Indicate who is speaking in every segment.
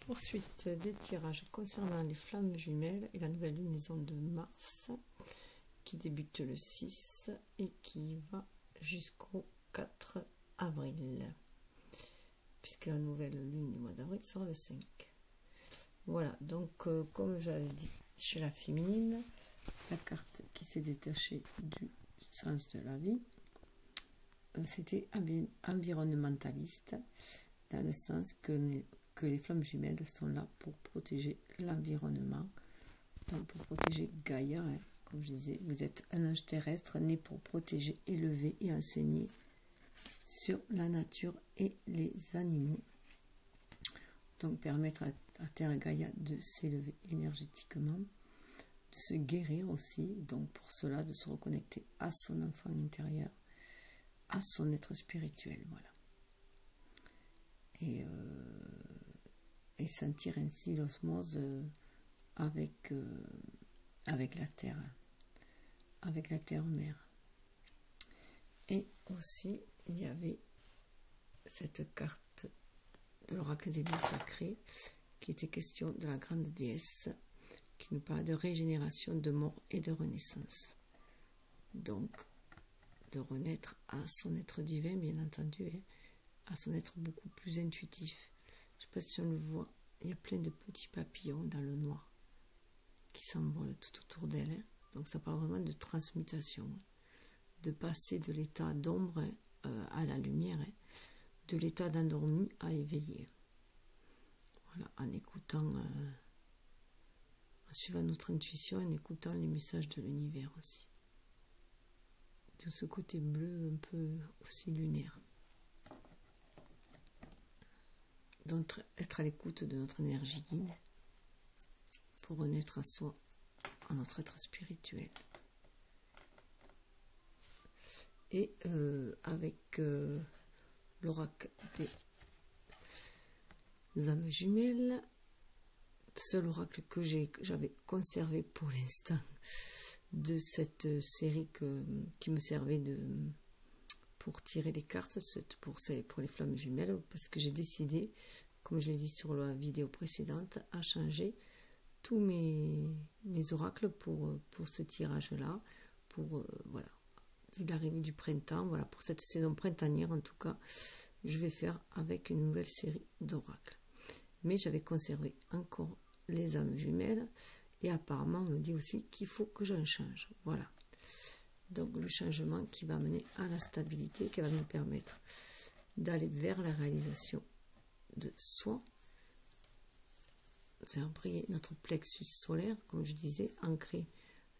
Speaker 1: Poursuite des tirages concernant les flammes jumelles et la nouvelle lunaison de Mars qui débute le 6 et qui va jusqu'au 4 avril, puisque la nouvelle lune du mois d'avril sera le 5. Voilà, donc comme j'avais dit chez la féminine, la carte qui s'est détachée du sens de la vie, c'était environnementaliste, dans le sens que les flammes jumelles sont là pour protéger l'environnement, donc pour protéger Gaïa, hein. Comme je disais, vous êtes un ange terrestre né pour protéger, élever et enseigner sur la nature et les animaux, donc permettre à Terre et Gaïa de s'élever énergétiquement, de se guérir aussi, donc pour cela de se reconnecter à son enfant intérieur, à son être spirituel, voilà. Et sentir ainsi l'osmose avec la terre mère. Et aussi il y avait cette carte de l'oracle des lieux sacrés qui était question de la grande déesse qui nous parle de régénération, de mort et de renaissance, donc de renaître à son être divin, bien entendu, hein, à son être beaucoup plus intuitif. Je ne sais pas si on le voit, il y a plein de petits papillons dans le noir qui s'envolent tout autour d'elle, hein. Donc ça parle vraiment de transmutation, de passer de l'état d'ombre à la lumière, hein, de l'état d'endormi à éveillé. Voilà, en écoutant, en suivant notre intuition, en écoutant les messages de l'univers aussi. De ce côté bleu un peu aussi lunaire. Donc être à l'écoute de notre énergie guide pour renaître à soi, à notre être spirituel. Et avec l'oracle des âmes jumelles, seul oracle que j'avais conservé pour l'instant de cette série qui me servait pour tirer les cartes pour les flammes jumelles, parce que j'ai décidé, comme je l'ai dit sur la vidéo précédente, à changer tous mes oracles pour ce tirage-là, voilà, vu l'arrivée du printemps, voilà, pour cette saison printanière en tout cas, je vais faire avec une nouvelle série d'oracles. Mais j'avais conservé encore les âmes jumelles, et apparemment on me dit aussi qu'il faut que j'en change, voilà. Donc le changement qui va mener à la stabilité, qui va nous permettre d'aller vers la réalisation de soi, faire briller notre plexus solaire, comme je disais, ancrer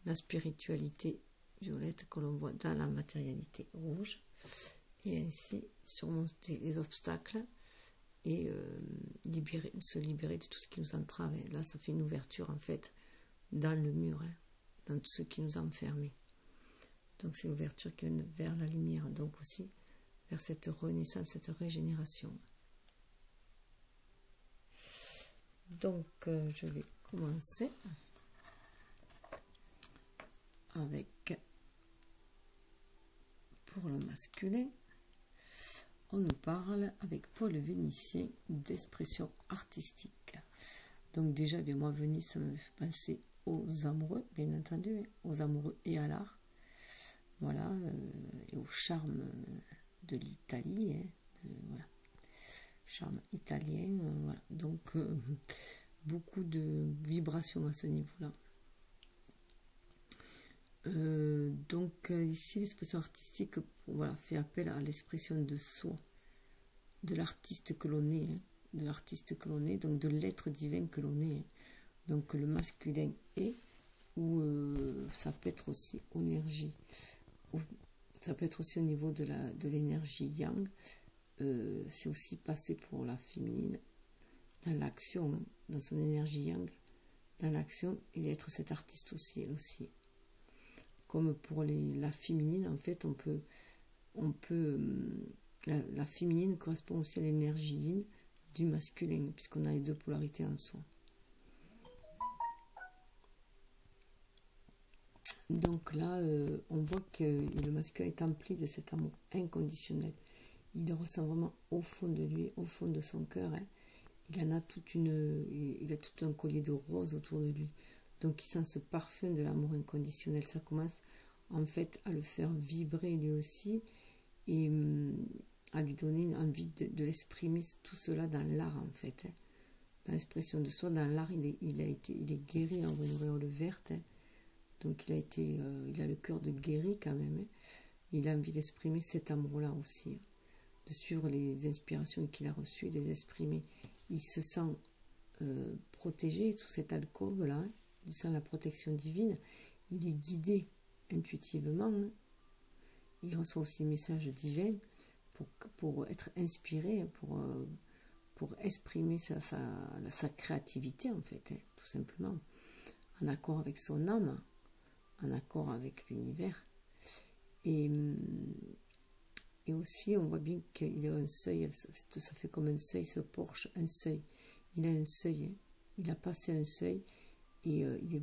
Speaker 1: la spiritualité violette que l'on voit dans la matérialité rouge, et ainsi surmonter les obstacles et se libérer de tout ce qui nous entrave. Là, ça fait une ouverture en fait dans le mur, hein, dans tout ce qui nous enfermait. Donc c'est l'ouverture qui vient vers la lumière, donc aussi vers cette renaissance, cette régénération. Donc je vais commencer avec, pour le masculin, on nous parle avec Paul Vénitien d'expression artistique. Donc déjà, bien moi, Venise, ça me fait penser aux amoureux, bien entendu, hein, aux amoureux et à l'art. Voilà, et au charme de l'Italie, hein, voilà, charme italien, voilà. Donc beaucoup de vibrations à ce niveau-là. Donc ici l'expression artistique, voilà, fait appel à l'expression de soi, de l'artiste que l'on est, hein, de l'artiste que l'on est, donc de l'être divin que l'on est, hein. Donc le masculin est, ou ça peut être aussi énergie. Ça peut être aussi au niveau de l'énergie yang, c'est aussi passer pour la féminine, dans l'action, hein, dans son énergie yang, dans l'action, et être cet artiste aussi, elle aussi. Comme pour la féminine, en fait, la féminine correspond aussi à l'énergie yin du masculin, puisqu'on a les deux polarités en soi. Donc là, on voit que le masculin est empli de cet amour inconditionnel. Il le ressent vraiment au fond de lui, au fond de son cœur, hein, il en a il a tout un collier de roses autour de lui. Donc il sent ce parfum de l'amour inconditionnel. Ça commence en fait à le faire vibrer lui aussi et à lui donner envie de l'exprimer tout cela dans l'art en fait. Dans l'expression de soi, dans l'art, il est guéri en une auréole verte. Donc il a le cœur de guéri quand même. Il a envie d'exprimer cet amour-là aussi, de suivre les inspirations qu'il a reçues, de les exprimer. Il se sent protégé sous cette alcôve-là, il sent la protection divine. Il est guidé intuitivement. Il reçoit aussi des messages divins pour être inspiré, pour exprimer sa créativité en fait, tout simplement, en accord avec son âme, en accord avec l'univers. Et aussi on voit bien qu'il a un seuil, ça fait comme un seuil, ce porche, un seuil. Il a un seuil, il a passé un seuil et il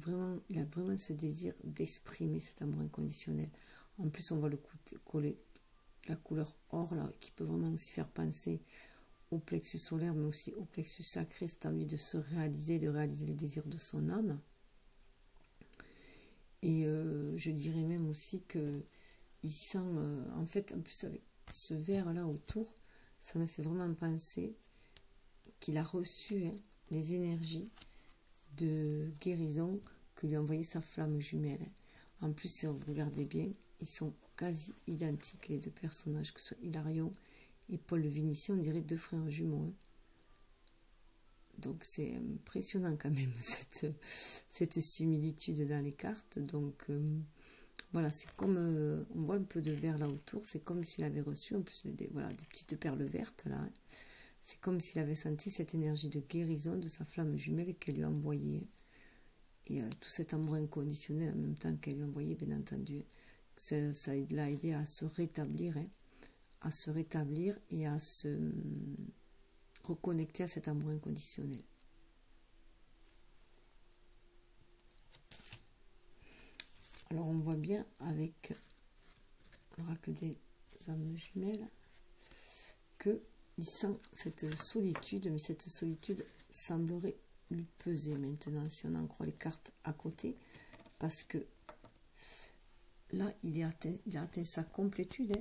Speaker 1: a vraiment ce désir d'exprimer cet amour inconditionnel. En plus on voit la couleur or là, qui peut vraiment aussi faire penser au plexus solaire, mais aussi au plexus sacré, cette envie de se réaliser, de réaliser les désirs de son âme. Et je dirais même aussi que il sent, en fait, en plus avec ce vert là autour, ça me fait vraiment penser qu'il a reçu les énergies de guérison que lui a envoyé sa flamme jumelle. En plus, si vous regardez bien, ils sont quasi identiques, les deux personnages, que ce soit Hilarion et Paul le Vénitien, on dirait deux frères jumeaux. Donc c'est impressionnant quand même, cette similitude dans les cartes. Donc voilà, c'est comme, on voit un peu de vert là autour, c'est comme s'il avait reçu, en plus des petites perles vertes là. C'est comme s'il avait senti cette énergie de guérison de sa flamme jumelle qu'elle lui a envoyée. Et tout cet amour inconditionnel en même temps qu'elle lui a envoyé, bien entendu. Ça l'a aidé à se rétablir, et à se reconnecter à cet amour inconditionnel. Alors on voit bien avec l'oracle des âmes jumelles qu'il sent cette solitude, mais cette solitude semblerait lui peser maintenant si on en croit les cartes à côté, parce que là il a atteint sa complétude,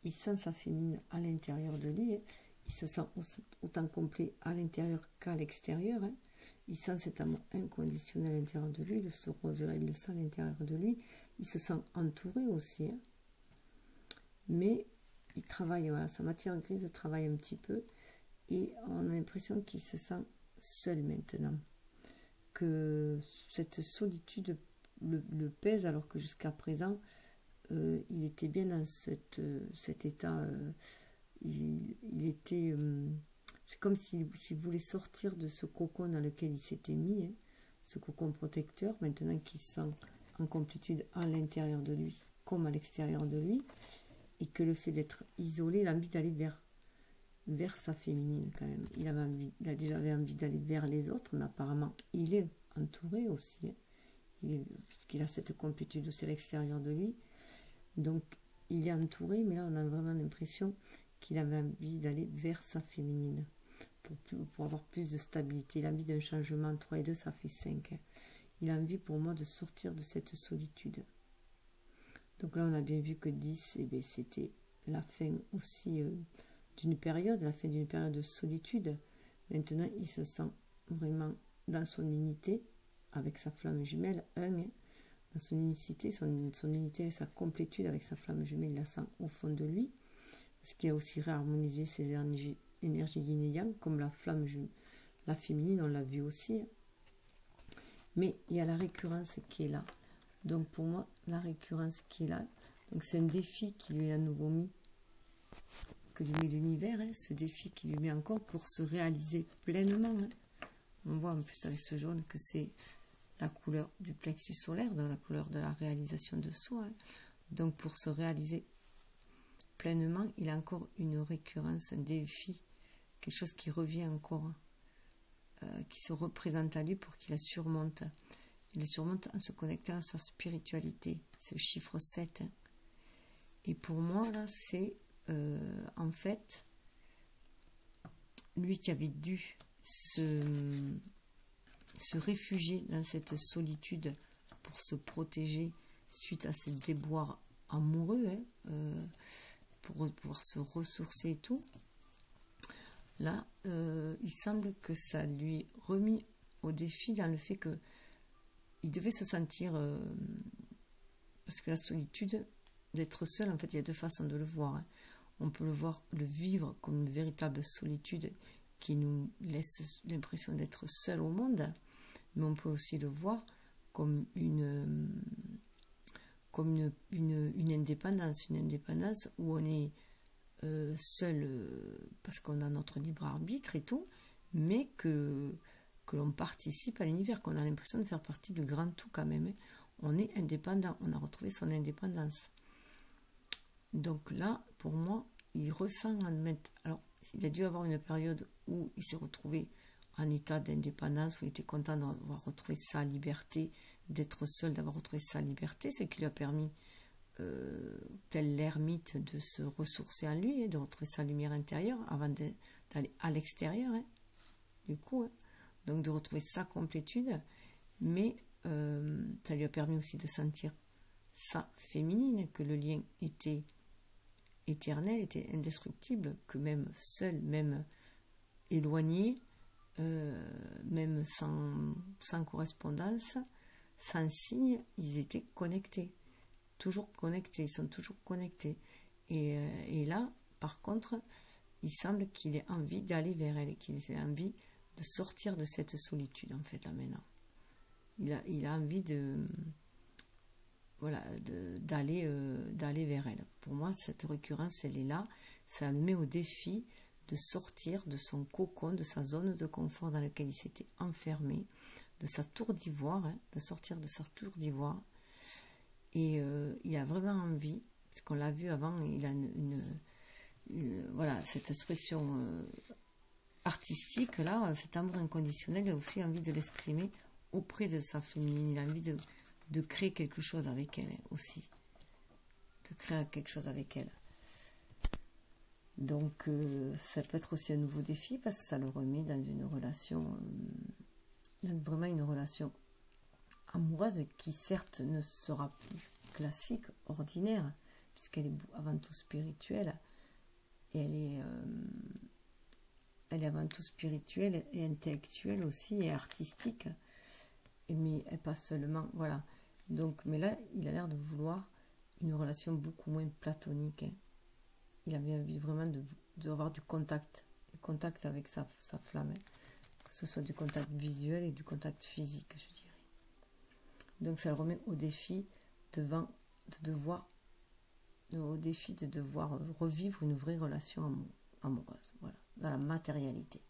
Speaker 1: il sent sa féminine à l'intérieur de lui, il se sent autant complet à l'intérieur qu'à l'extérieur, il sent cet amour inconditionnel à l'intérieur de lui, ce rose-là il le sent à l'intérieur de lui, il se sent entouré aussi, mais il travaille, voilà, sa matière grise travaille un petit peu, et on a l'impression qu'il se sent seul maintenant, que cette solitude le pèse, alors que jusqu'à présent il était bien dans cet état, il était, c'est comme s'il voulait sortir de ce cocon dans lequel il s'était mis, ce cocon protecteur, maintenant qu'il se sent en complétude à l'intérieur de lui comme à l'extérieur de lui, et que le fait d'être isolé, il a envie d'aller vers sa féminine quand même. Il a déjà envie d'aller vers les autres, mais apparemment il est entouré aussi, puisqu'il a cette complétude aussi à l'extérieur de lui. Donc il est entouré, mais là on a vraiment l'impression qu'il avait envie d'aller vers sa féminine pour avoir plus de stabilité. Il a envie d'un changement. 3 et 2 ça fait 5. Il a envie pour moi de sortir de cette solitude. Donc là on a bien vu que 10, c'était la fin aussi d'une période, la fin d'une période de solitude. Maintenant il se sent vraiment dans son unité avec sa flamme jumelle 1, dans son unicité, son unité et sa complétude avec sa flamme jumelle, il la sent au fond de lui, parce qu'il a aussi réharmonisé ses énergies yin et yang, comme la flamme la féminine, on l'a vu aussi. Mais il y a la récurrence qui est là. Donc pour moi, la récurrence qui est là, donc c'est un défi qui lui est à nouveau mis, que lui met l'univers, ce défi qui lui met encore pour se réaliser pleinement. On voit en plus avec ce jaune que c'est la couleur du plexus solaire, dans la couleur de la réalisation de soi. Donc pour se réaliser pleinement, il a encore une récurrence, un défi, quelque chose qui revient encore, qui se représente à lui pour qu'il la surmonte. Il le surmonte en se connectant à sa spiritualité. C'est le chiffre 7. Et pour moi, là, c'est en fait lui qui avait dû se réfugier dans cette solitude pour se protéger suite à ces déboires amoureux, hein, pour pouvoir se ressourcer et tout. Là, il semble que ça lui remis au défi dans le fait que il devait se sentir, parce que la solitude, d'être seul, en fait, il y a deux façons de le voir, hein. On peut le voir, le vivre comme une véritable solitude qui nous laisse l'impression d'être seul au monde, mais on peut aussi le voir comme une indépendance, où on est seul parce qu'on a notre libre arbitre et tout, mais que l'on participe à l'univers, qu'on a l'impression de faire partie du grand tout quand même, hein. On est indépendant, on a retrouvé son indépendance. Donc là, pour moi, il ressent alors, il a dû avoir une période où il s'est retrouvé en état d'indépendance, où il était content d'avoir retrouvé sa liberté, d'être seul, d'avoir retrouvé sa liberté, ce qui lui a permis, tel l'ermite, de se ressourcer en lui, et de retrouver sa lumière intérieure avant d'aller à l'extérieur, hein, du coup, hein. Donc de retrouver sa complétude, mais ça lui a permis aussi de sentir sa féminine, que le lien était éternel, était indestructible, que même seul, même éloigné, même sans correspondance, sans signe, ils étaient connectés, toujours connectés, ils sont toujours connectés. Et là, par contre, il semble qu'il ait envie d'aller vers elle, et qu'il ait envie de sortir de cette solitude, en fait, là maintenant. Il a envie d'aller vers elle. Pour moi, cette récurrence, elle est là. Ça le met au défi de sortir de son cocon, de sa zone de confort dans laquelle il s'était enfermé, de sa tour d'ivoire, hein, de sortir de sa tour d'ivoire. Et il a vraiment envie, parce qu'on l'a vu avant, il a voilà, cette expression artistique, là, cet amour inconditionnel, il a aussi envie de l'exprimer auprès de sa féminine. Il a envie de créer quelque chose avec elle, hein, aussi. De créer quelque chose avec elle. Donc, ça peut être aussi un nouveau défi, parce que ça le remet dans une relation, vraiment une relation amoureuse, qui certes ne sera plus classique, ordinaire, puisqu'elle est avant tout spirituelle, et elle est avant tout spirituelle et intellectuelle aussi, et artistique, mais pas seulement, voilà. Donc, mais là, il a l'air de vouloir une relation beaucoup moins platonique, hein. Il avait envie vraiment d'avoir du contact avec sa flamme, hein. Que ce soit du contact visuel et du contact physique, je dirais. Donc ça le remet au défi de devoir revivre une vraie relation amoureuse, voilà, dans la matérialité.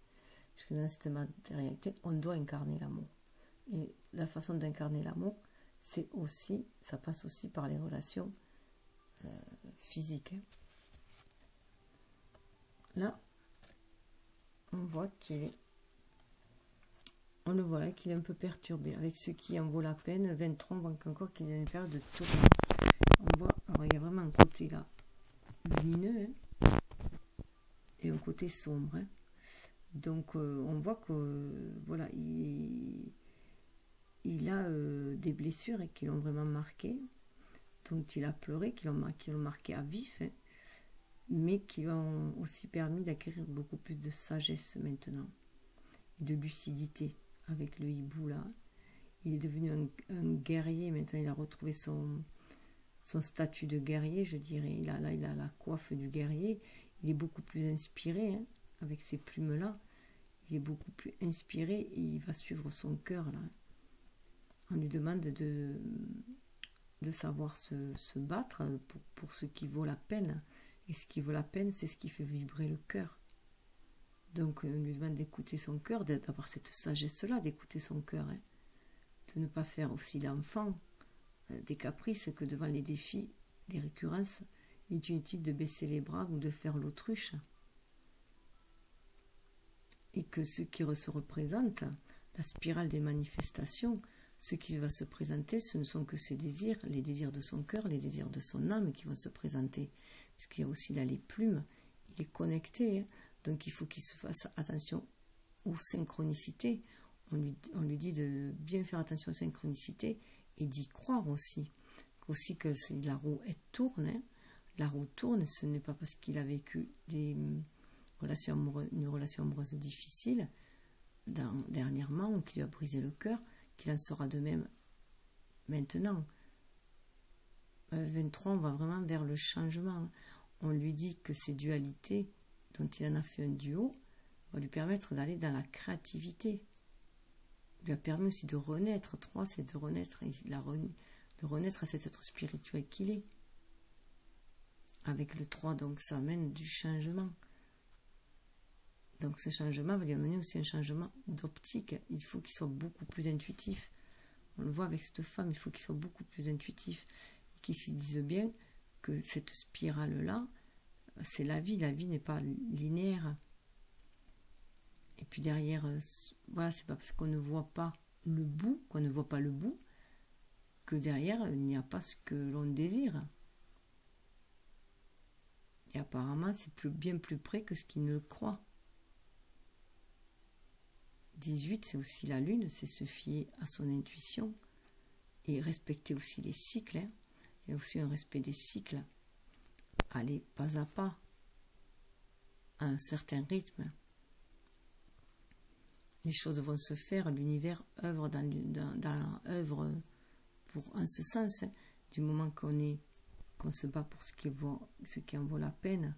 Speaker 1: Parce que dans cette matérialité, on doit incarner l'amour. Et la façon d'incarner l'amour, ça passe aussi par les relations physiques, hein. Là, on voit on le voit là qu'il est un peu perturbé, avec ce qui en vaut la peine. 23, on voit encore qu'il y a une période de tourment. On voit, alors il y a vraiment un côté là lumineux, hein, et un côté sombre, hein. Donc on voit que voilà, il a des blessures qui l'ont vraiment marqué, dont il a pleuré, qui l'ont marqué à vif, hein, mais qui lui ont aussi permis d'acquérir beaucoup plus de sagesse maintenant, de lucidité. Avec le hibou là, il est devenu un guerrier. Maintenant, il a retrouvé son statut de guerrier, je dirais. Il a la coiffe du guerrier. Il est beaucoup plus inspiré, hein, avec ces plumes là. Il est beaucoup plus inspiré, et il va suivre son cœur là. On lui demande de savoir se battre pour ce qui vaut la peine. Et ce qui vaut la peine, c'est ce qui fait vibrer le cœur. Donc, on lui demande d'écouter son cœur, d'avoir cette sagesse-là, d'écouter son cœur, hein. De ne pas faire aussi l'enfant, des caprices, que devant les défis, les récurrences, il est inutile de baisser les bras ou de faire l'autruche. Et que ce qui se représente, la spirale des manifestations, ce qui va se présenter, ce ne sont que ses désirs, les désirs de son cœur, les désirs de son âme qui vont se présenter. Puisqu'il y a aussi là les plumes, il est connecté, hein. Donc il faut qu'il se fasse attention aux synchronicités. On lui dit de bien faire attention aux synchronicités et d'y croire aussi. Aussi que la roue elle tourne. Hein. La roue tourne, ce n'est pas parce qu'il a vécu une relation amoureuse difficile dernièrement ou qui lui a brisé le cœur, qu'il en sera de même maintenant. 23, on va vraiment vers le changement. On lui dit que ces dualités dont il en a fait un duo va lui permettre d'aller dans la créativité. Il lui a permis aussi de renaître. 3, c'est de renaître. De renaître à cet être spirituel qu'il est. Avec le 3, donc ça amène du changement. Donc ce changement va lui amener aussi un changement d'optique. Il faut qu'il soit beaucoup plus intuitif. On le voit avec cette femme, il faut qu'il soit beaucoup plus intuitif. Et qu'il se dise bien que cette spirale-là, c'est la vie. La vie n'est pas linéaire. Et puis derrière, voilà, c'est pas parce qu'on ne voit pas le bout, que derrière, il n'y a pas ce que l'on désire. Et apparemment, c'est bien plus près que ce qu'il ne le croit. 18, c'est aussi la lune, c'est se fier à son intuition et respecter aussi les cycles. Hein. Il y a aussi un respect des cycles. Aller pas à pas, à un certain rythme. Les choses vont se faire, l'univers œuvre œuvre en ce sens. Hein. Du moment qu'on se bat pour ce qui en vaut la peine,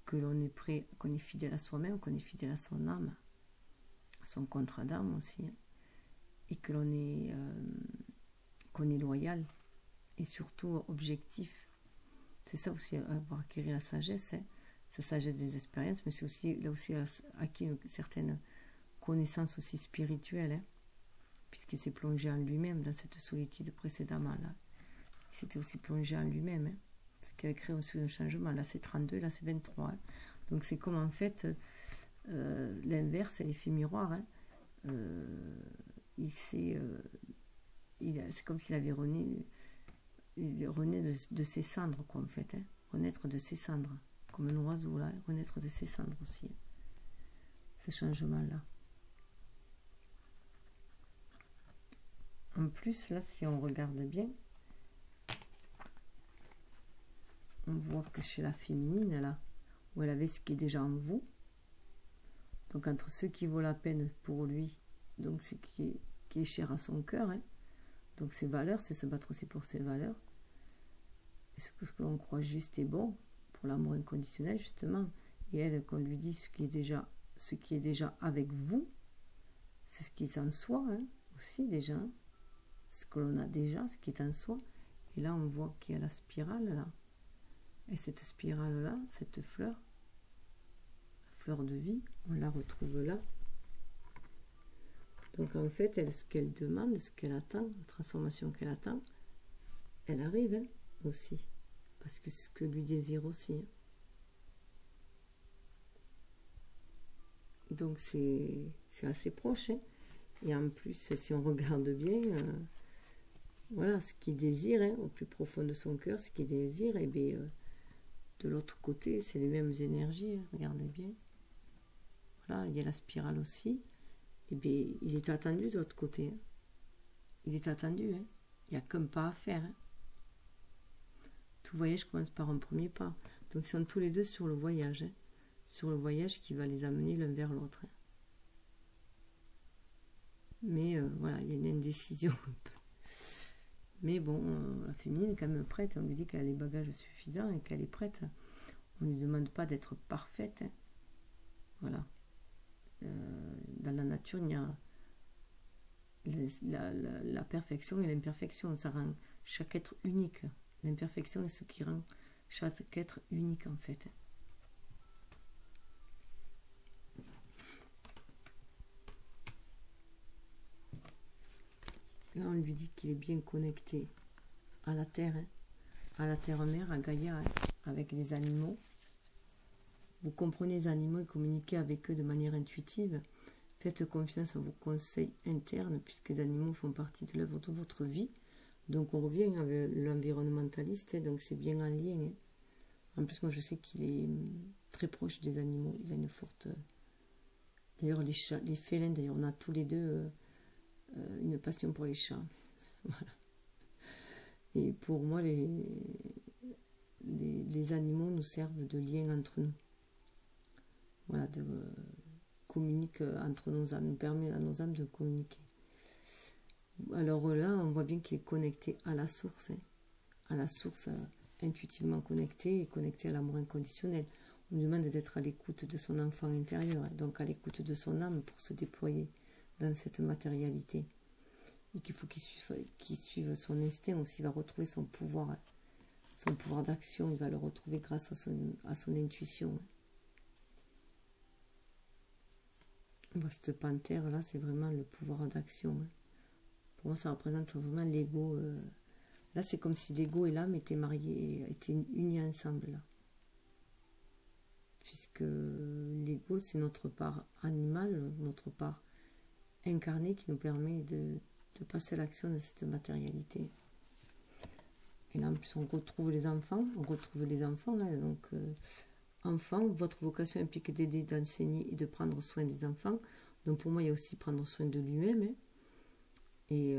Speaker 1: que l'on est prêt, qu'on est fidèle à soi-même, qu'on est fidèle à son âme, à son contrat d'âme aussi, hein, et que qu'on est loyal et surtout objectif. C'est ça aussi, avoir acquis la sagesse, hein, sa sagesse des expériences, mais c'est aussi là aussi acquis une certaine connaissance aussi spirituelle, hein, puisqu'il s'est plongé en lui-même dans cette solitude précédemment là. Il s'était aussi plongé en lui-même, hein, ce qui a créé aussi un changement. Là c'est 32, là c'est 23. Hein. Donc c'est comme en fait l'inverse, l'effet miroir. Hein. C'est comme s'il avait rené de ses cendres, quoi, en fait. Hein. Renaître de ses cendres, comme un oiseau, là, renaître de ses cendres aussi. Hein. Ce changement-là. En plus, là, si on regarde bien, on voit que chez la féminine, là, où elle avait ce qui est déjà en vous, donc entre ce qui vaut la peine pour lui, donc ce qui est cher à son cœur, hein, donc ses valeurs, c'est se battre aussi pour ses valeurs, et ce que l'on croit juste et bon, pour l'amour inconditionnel, justement, et elle, qu'on lui dit ce qui est déjà avec vous, c'est ce qui est en soi, hein, aussi déjà, ce que l'on a déjà, ce qui est en soi, et là on voit qu'il y a la spirale, là, et cette spirale-là, cette fleur, de vie, on la retrouve là. Donc en fait, ce qu'elle demande, ce qu'elle attend, la transformation qu'elle attend, elle arrive, hein, aussi. Parce que c'est ce que lui désire aussi. Hein. Donc c'est assez proche. Hein. Et en plus, si on regarde bien, voilà, ce qu'il désire, hein, au plus profond de son cœur, ce qu'il désire, et bien, de l'autre côté, c'est les mêmes énergies, hein, regardez bien. Voilà, il y a la spirale aussi. Et bien, il est attendu de l'autre côté. Hein. Il est attendu. Hein. Il n'y a qu'un pas à faire. Hein. Tout voyage commence par un premier pas. Donc, ils sont tous les deux sur le voyage. Hein. Sur le voyage qui va les amener l'un vers l'autre. Hein. Mais voilà, il y a une indécision un peu. Mais bon, la féminine est quand même prête. On lui dit qu'elle a les bagages suffisants et qu'elle est prête. On ne lui demande pas d'être parfaite. Hein. Voilà. Dans la nature, il y a la perfection et l'imperfection. Ça rend chaque être unique. L'imperfection est ce qui rend chaque être unique, en fait. Là, on lui dit qu'il est bien connecté à la terre, hein, à la terre-mère, à Gaïa, hein, avec les animaux. Vous comprenez les animaux et communiquez avec eux de manière intuitive. Faites confiance à vos conseils internes, puisque les animaux font partie de l'œuvre de votre vie. Donc on revient avec l'environnementaliste, donc c'est bien en lien. Hein. En plus, moi je sais qu'il est très proche des animaux. Il a D'ailleurs, les chats, les félins, d'ailleurs, on a tous les deux une passion pour les chats. Voilà. Et pour moi, les animaux nous servent de lien entre nous. Voilà, de communique entre nos âmes, nous permet à nos âmes de communiquer. Alors là, on voit bien qu'il est connecté à la source, hein, à la source intuitivement connecté et connecté à l'amour inconditionnel. On lui demande d'être à l'écoute de son enfant intérieur, donc à l'écoute de son âme pour se déployer dans cette matérialité. Et qu'il faut qu'il suive son instinct aussi, il va retrouver son pouvoir d'action, il va le retrouver grâce à son intuition. Cette panthère là, c'est vraiment le pouvoir d'action. Pour moi, ça représente vraiment l'ego. Là, c'est comme si l'ego et l'âme étaient mariés, étaient unis ensemble là. Puisque l'ego, c'est notre part animale, notre part incarnée qui nous permet de passer à l'action de cette matérialité. Et là, en plus, on retrouve les enfants. Là, donc, enfants, votre vocation implique d'aider, d'enseigner et de prendre soin des enfants. Donc, pour moi, il y a aussi prendre soin de lui-même. Hein, et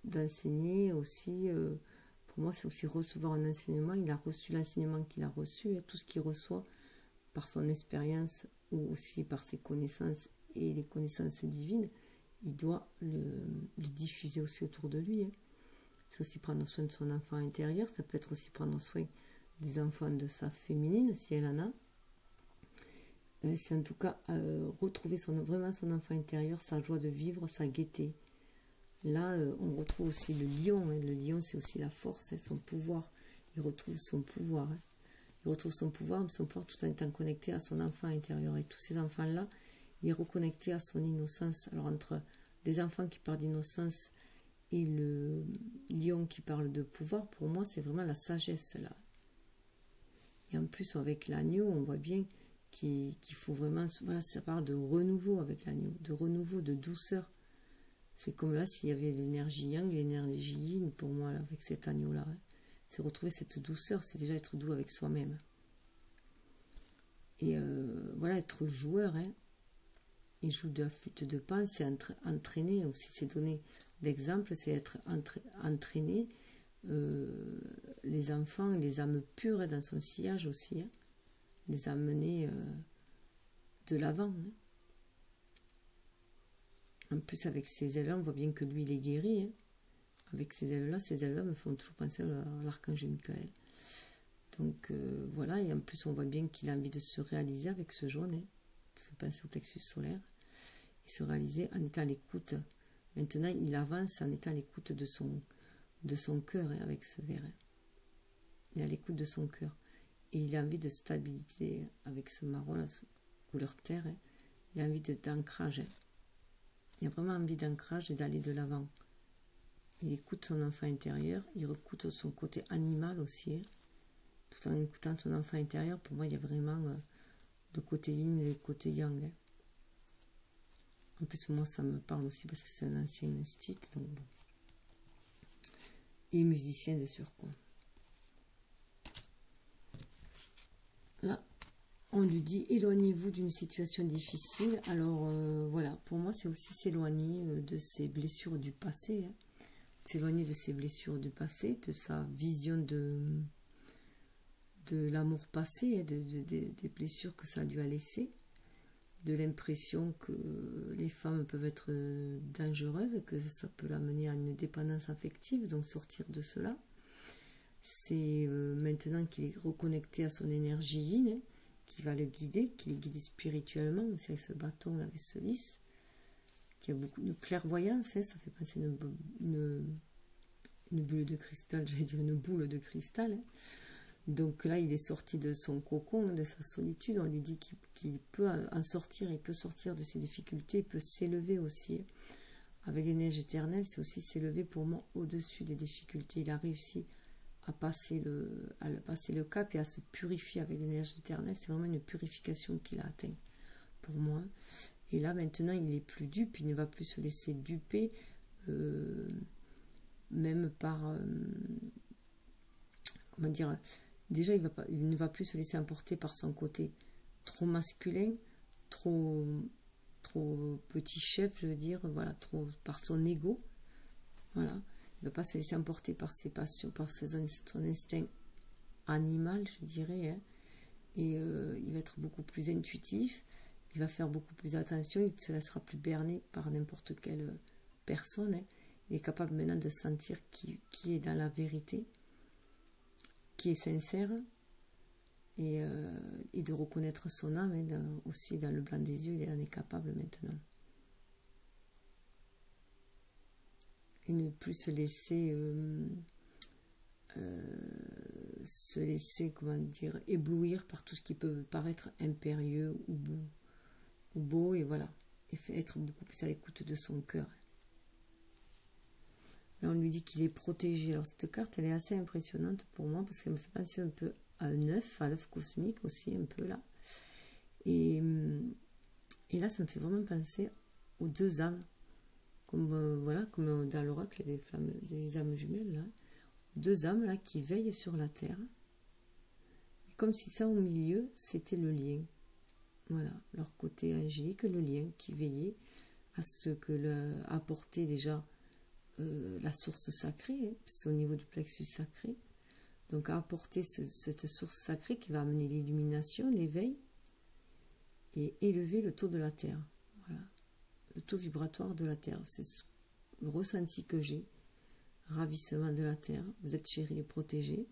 Speaker 1: d'enseigner aussi, pour moi, c'est aussi recevoir un enseignement. Il a reçu l'enseignement qu'il a reçu, et tout ce qu'il reçoit par son expérience ou aussi par ses connaissances et les connaissances divines, il doit le diffuser aussi autour de lui. Hein. C'est aussi prendre soin de son enfant intérieur, ça peut être aussi prendre soin des enfants de sa féminine, si elle en a. C'est en tout cas retrouver vraiment son enfant intérieur, sa joie de vivre, sa gaieté. Là, on retrouve aussi le lion. Hein. Le lion, c'est aussi la force, hein, son pouvoir. Il retrouve son pouvoir. Hein. Il retrouve son pouvoir tout en étant connecté à son enfant intérieur. Et tous ces enfants-là, il est reconnecté à son innocence. Alors, entre les enfants qui parlent d'innocence et le lion qui parle de pouvoir, pour moi, c'est vraiment la sagesse, là. Et en plus, avec l'agneau, on voit bien qu'il faut vraiment... Voilà, ça parle de renouveau avec l'agneau, de renouveau, de douceur. C'est comme là, s'il y avait l'énergie yang et l'énergie yin, pour moi, là, avec cet agneau-là. Hein. C'est retrouver cette douceur, c'est déjà être doux avec soi-même. Et voilà, être joueur, hein. Il joue de la flûte de Pan, c'est entraîner aussi, c'est donner d'exemple, c'est être entraîné les enfants, les âmes pures hein, dans son sillage aussi, hein, les amener de l'avant. Hein. En plus, avec ces ailes-là, on voit bien que lui, il est guéri. Hein. Avec ces ailes-là me font toujours penser à l'archange Michael. Donc voilà, et en plus, on voit bien qu'il a envie de se réaliser avec ce jaune, hein, qui fait penser au plexus solaire. Et se réaliser en étant à l'écoute. Maintenant, il avance en étant à l'écoute de son cœur, hein, avec ce vert. Hein. Il est à l'écoute de son cœur. Et il a envie de stabilité avec ce marron, la couleur terre. Hein. Il a envie d'ancrage. Hein. Il a vraiment envie d'ancrage et d'aller de l'avant. Il écoute son enfant intérieur. Il écoute son côté animal aussi. Hein. Tout en écoutant son enfant intérieur, pour moi, il y a vraiment le côté yin et le côté yang. Hein. En plus, moi, ça me parle aussi parce que c'est un ancien instit, donc bon. Et musicien de surcroît. Là, on lui dit, éloignez-vous d'une situation difficile. Alors, voilà, pour moi, c'est aussi s'éloigner de ses blessures du passé. Hein. S'éloigner de ses blessures du passé, de sa vision de l'amour passé, hein, des blessures que ça lui a laissées. De l'impression que les femmes peuvent être dangereuses, que ça peut l'amener à une dépendance affective, donc sortir de cela. C'est maintenant qu'il est reconnecté à son énergie yin, hein, qui va le guider, qui est guidé spirituellement, aussi avec ce bâton, avec ce lys, qui a beaucoup de clairvoyance, hein, ça fait penser à une bulle de cristal, j'allais dire une boule de cristal, hein. Donc là, il est sorti de son cocon, de sa solitude. On lui dit qu'il peut en sortir, il peut sortir de ses difficultés, il peut s'élever aussi. Avec l'énergie éternelle, c'est aussi s'élever pour moi au-dessus des difficultés. Il a réussi à passer le cap et à se purifier avec l'énergie éternelle. C'est vraiment une purification qu'il a atteint pour moi. Et là, maintenant, il n'est plus dupe, il ne va plus se laisser duper, même par... comment dire, déjà, il ne va plus se laisser emporter par son côté trop masculin, trop petit chef, je veux dire, voilà, trop par son ego. Voilà, il ne va pas se laisser emporter par ses passions, par son instinct animal, je dirais, hein. Et il va être beaucoup plus intuitif, il va faire beaucoup plus attention, il ne se laissera plus berner par n'importe quelle personne, hein. Il est capable maintenant de sentir qui est dans la vérité, qui est sincère, et de reconnaître son âme, hein, aussi dans le blanc des yeux, il en est capable maintenant. Et ne plus se laisser comment dire, éblouir par tout ce qui peut paraître impérieux ou beau, et voilà, et être beaucoup plus à l'écoute de son cœur. Là, on lui dit qu'il est protégé. Alors cette carte, elle est assez impressionnante pour moi parce qu'elle me fait penser un peu à un œuf, à l'œuf cosmique aussi, un peu là. Et là, ça me fait vraiment penser aux deux âmes, comme voilà, comme dans l'oracle des âmes jumelles, là. Deux âmes là qui veillent sur la terre, comme si ça au milieu c'était le lien, voilà, leur côté angélique, le lien qui veillait à ce que apportait déjà la source sacrée, hein, c'est au niveau du plexus sacré, donc à apporter cette source sacrée qui va amener l'illumination, l'éveil et élever le taux de la terre, voilà, le taux vibratoire de la terre. C'est le ressenti que j'ai. Ravissement de la terre, vous êtes chéri et protégé.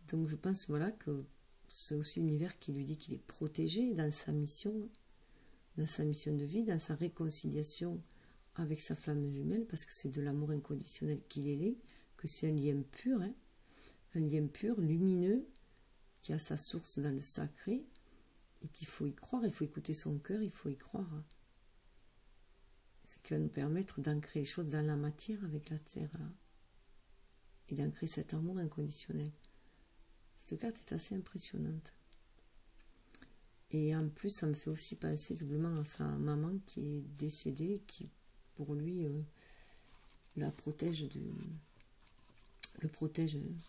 Speaker 1: Donc je pense, voilà, que c'est aussi l'univers qui lui dit qu'il est protégé dans sa mission de vie, dans sa réconciliation avec sa flamme jumelle, parce que c'est de l'amour inconditionnel qu'il est, que c'est un lien pur, hein, un lien pur, lumineux, qui a sa source dans le sacré, et qu'il faut y croire, il faut écouter son cœur, il faut y croire. Ce qui va nous permettre d'ancrer les choses dans la matière avec la terre, là. Et d'ancrer cet amour inconditionnel. Cette carte est assez impressionnante. Et en plus, ça me fait aussi penser doublement à sa maman qui est décédée, qui, pour lui, le protège,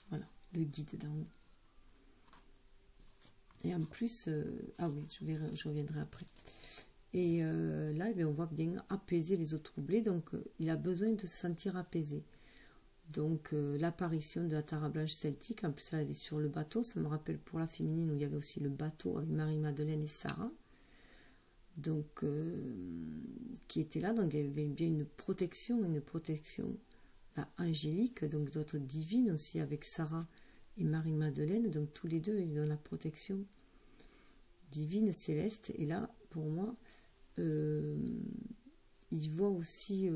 Speaker 1: voilà, le guide d'en haut. Et en plus, ah oui, je reviendrai après. Et là, eh bien, on voit bien apaiser les eaux troublées, donc il a besoin de se sentir apaisé. Donc l'apparition de la Tara blanche celtique, en plus là, elle est sur le bateau, ça me rappelle pour la féminine où il y avait aussi le bateau avec Marie-Madeleine et Sarah, donc qui étaient là, donc il y avait bien une protection là, angélique, donc d'autres divines aussi avec Sarah et Marie-Madeleine, donc tous les deux ils ont la protection divine, céleste, et là pour moi il voit aussi,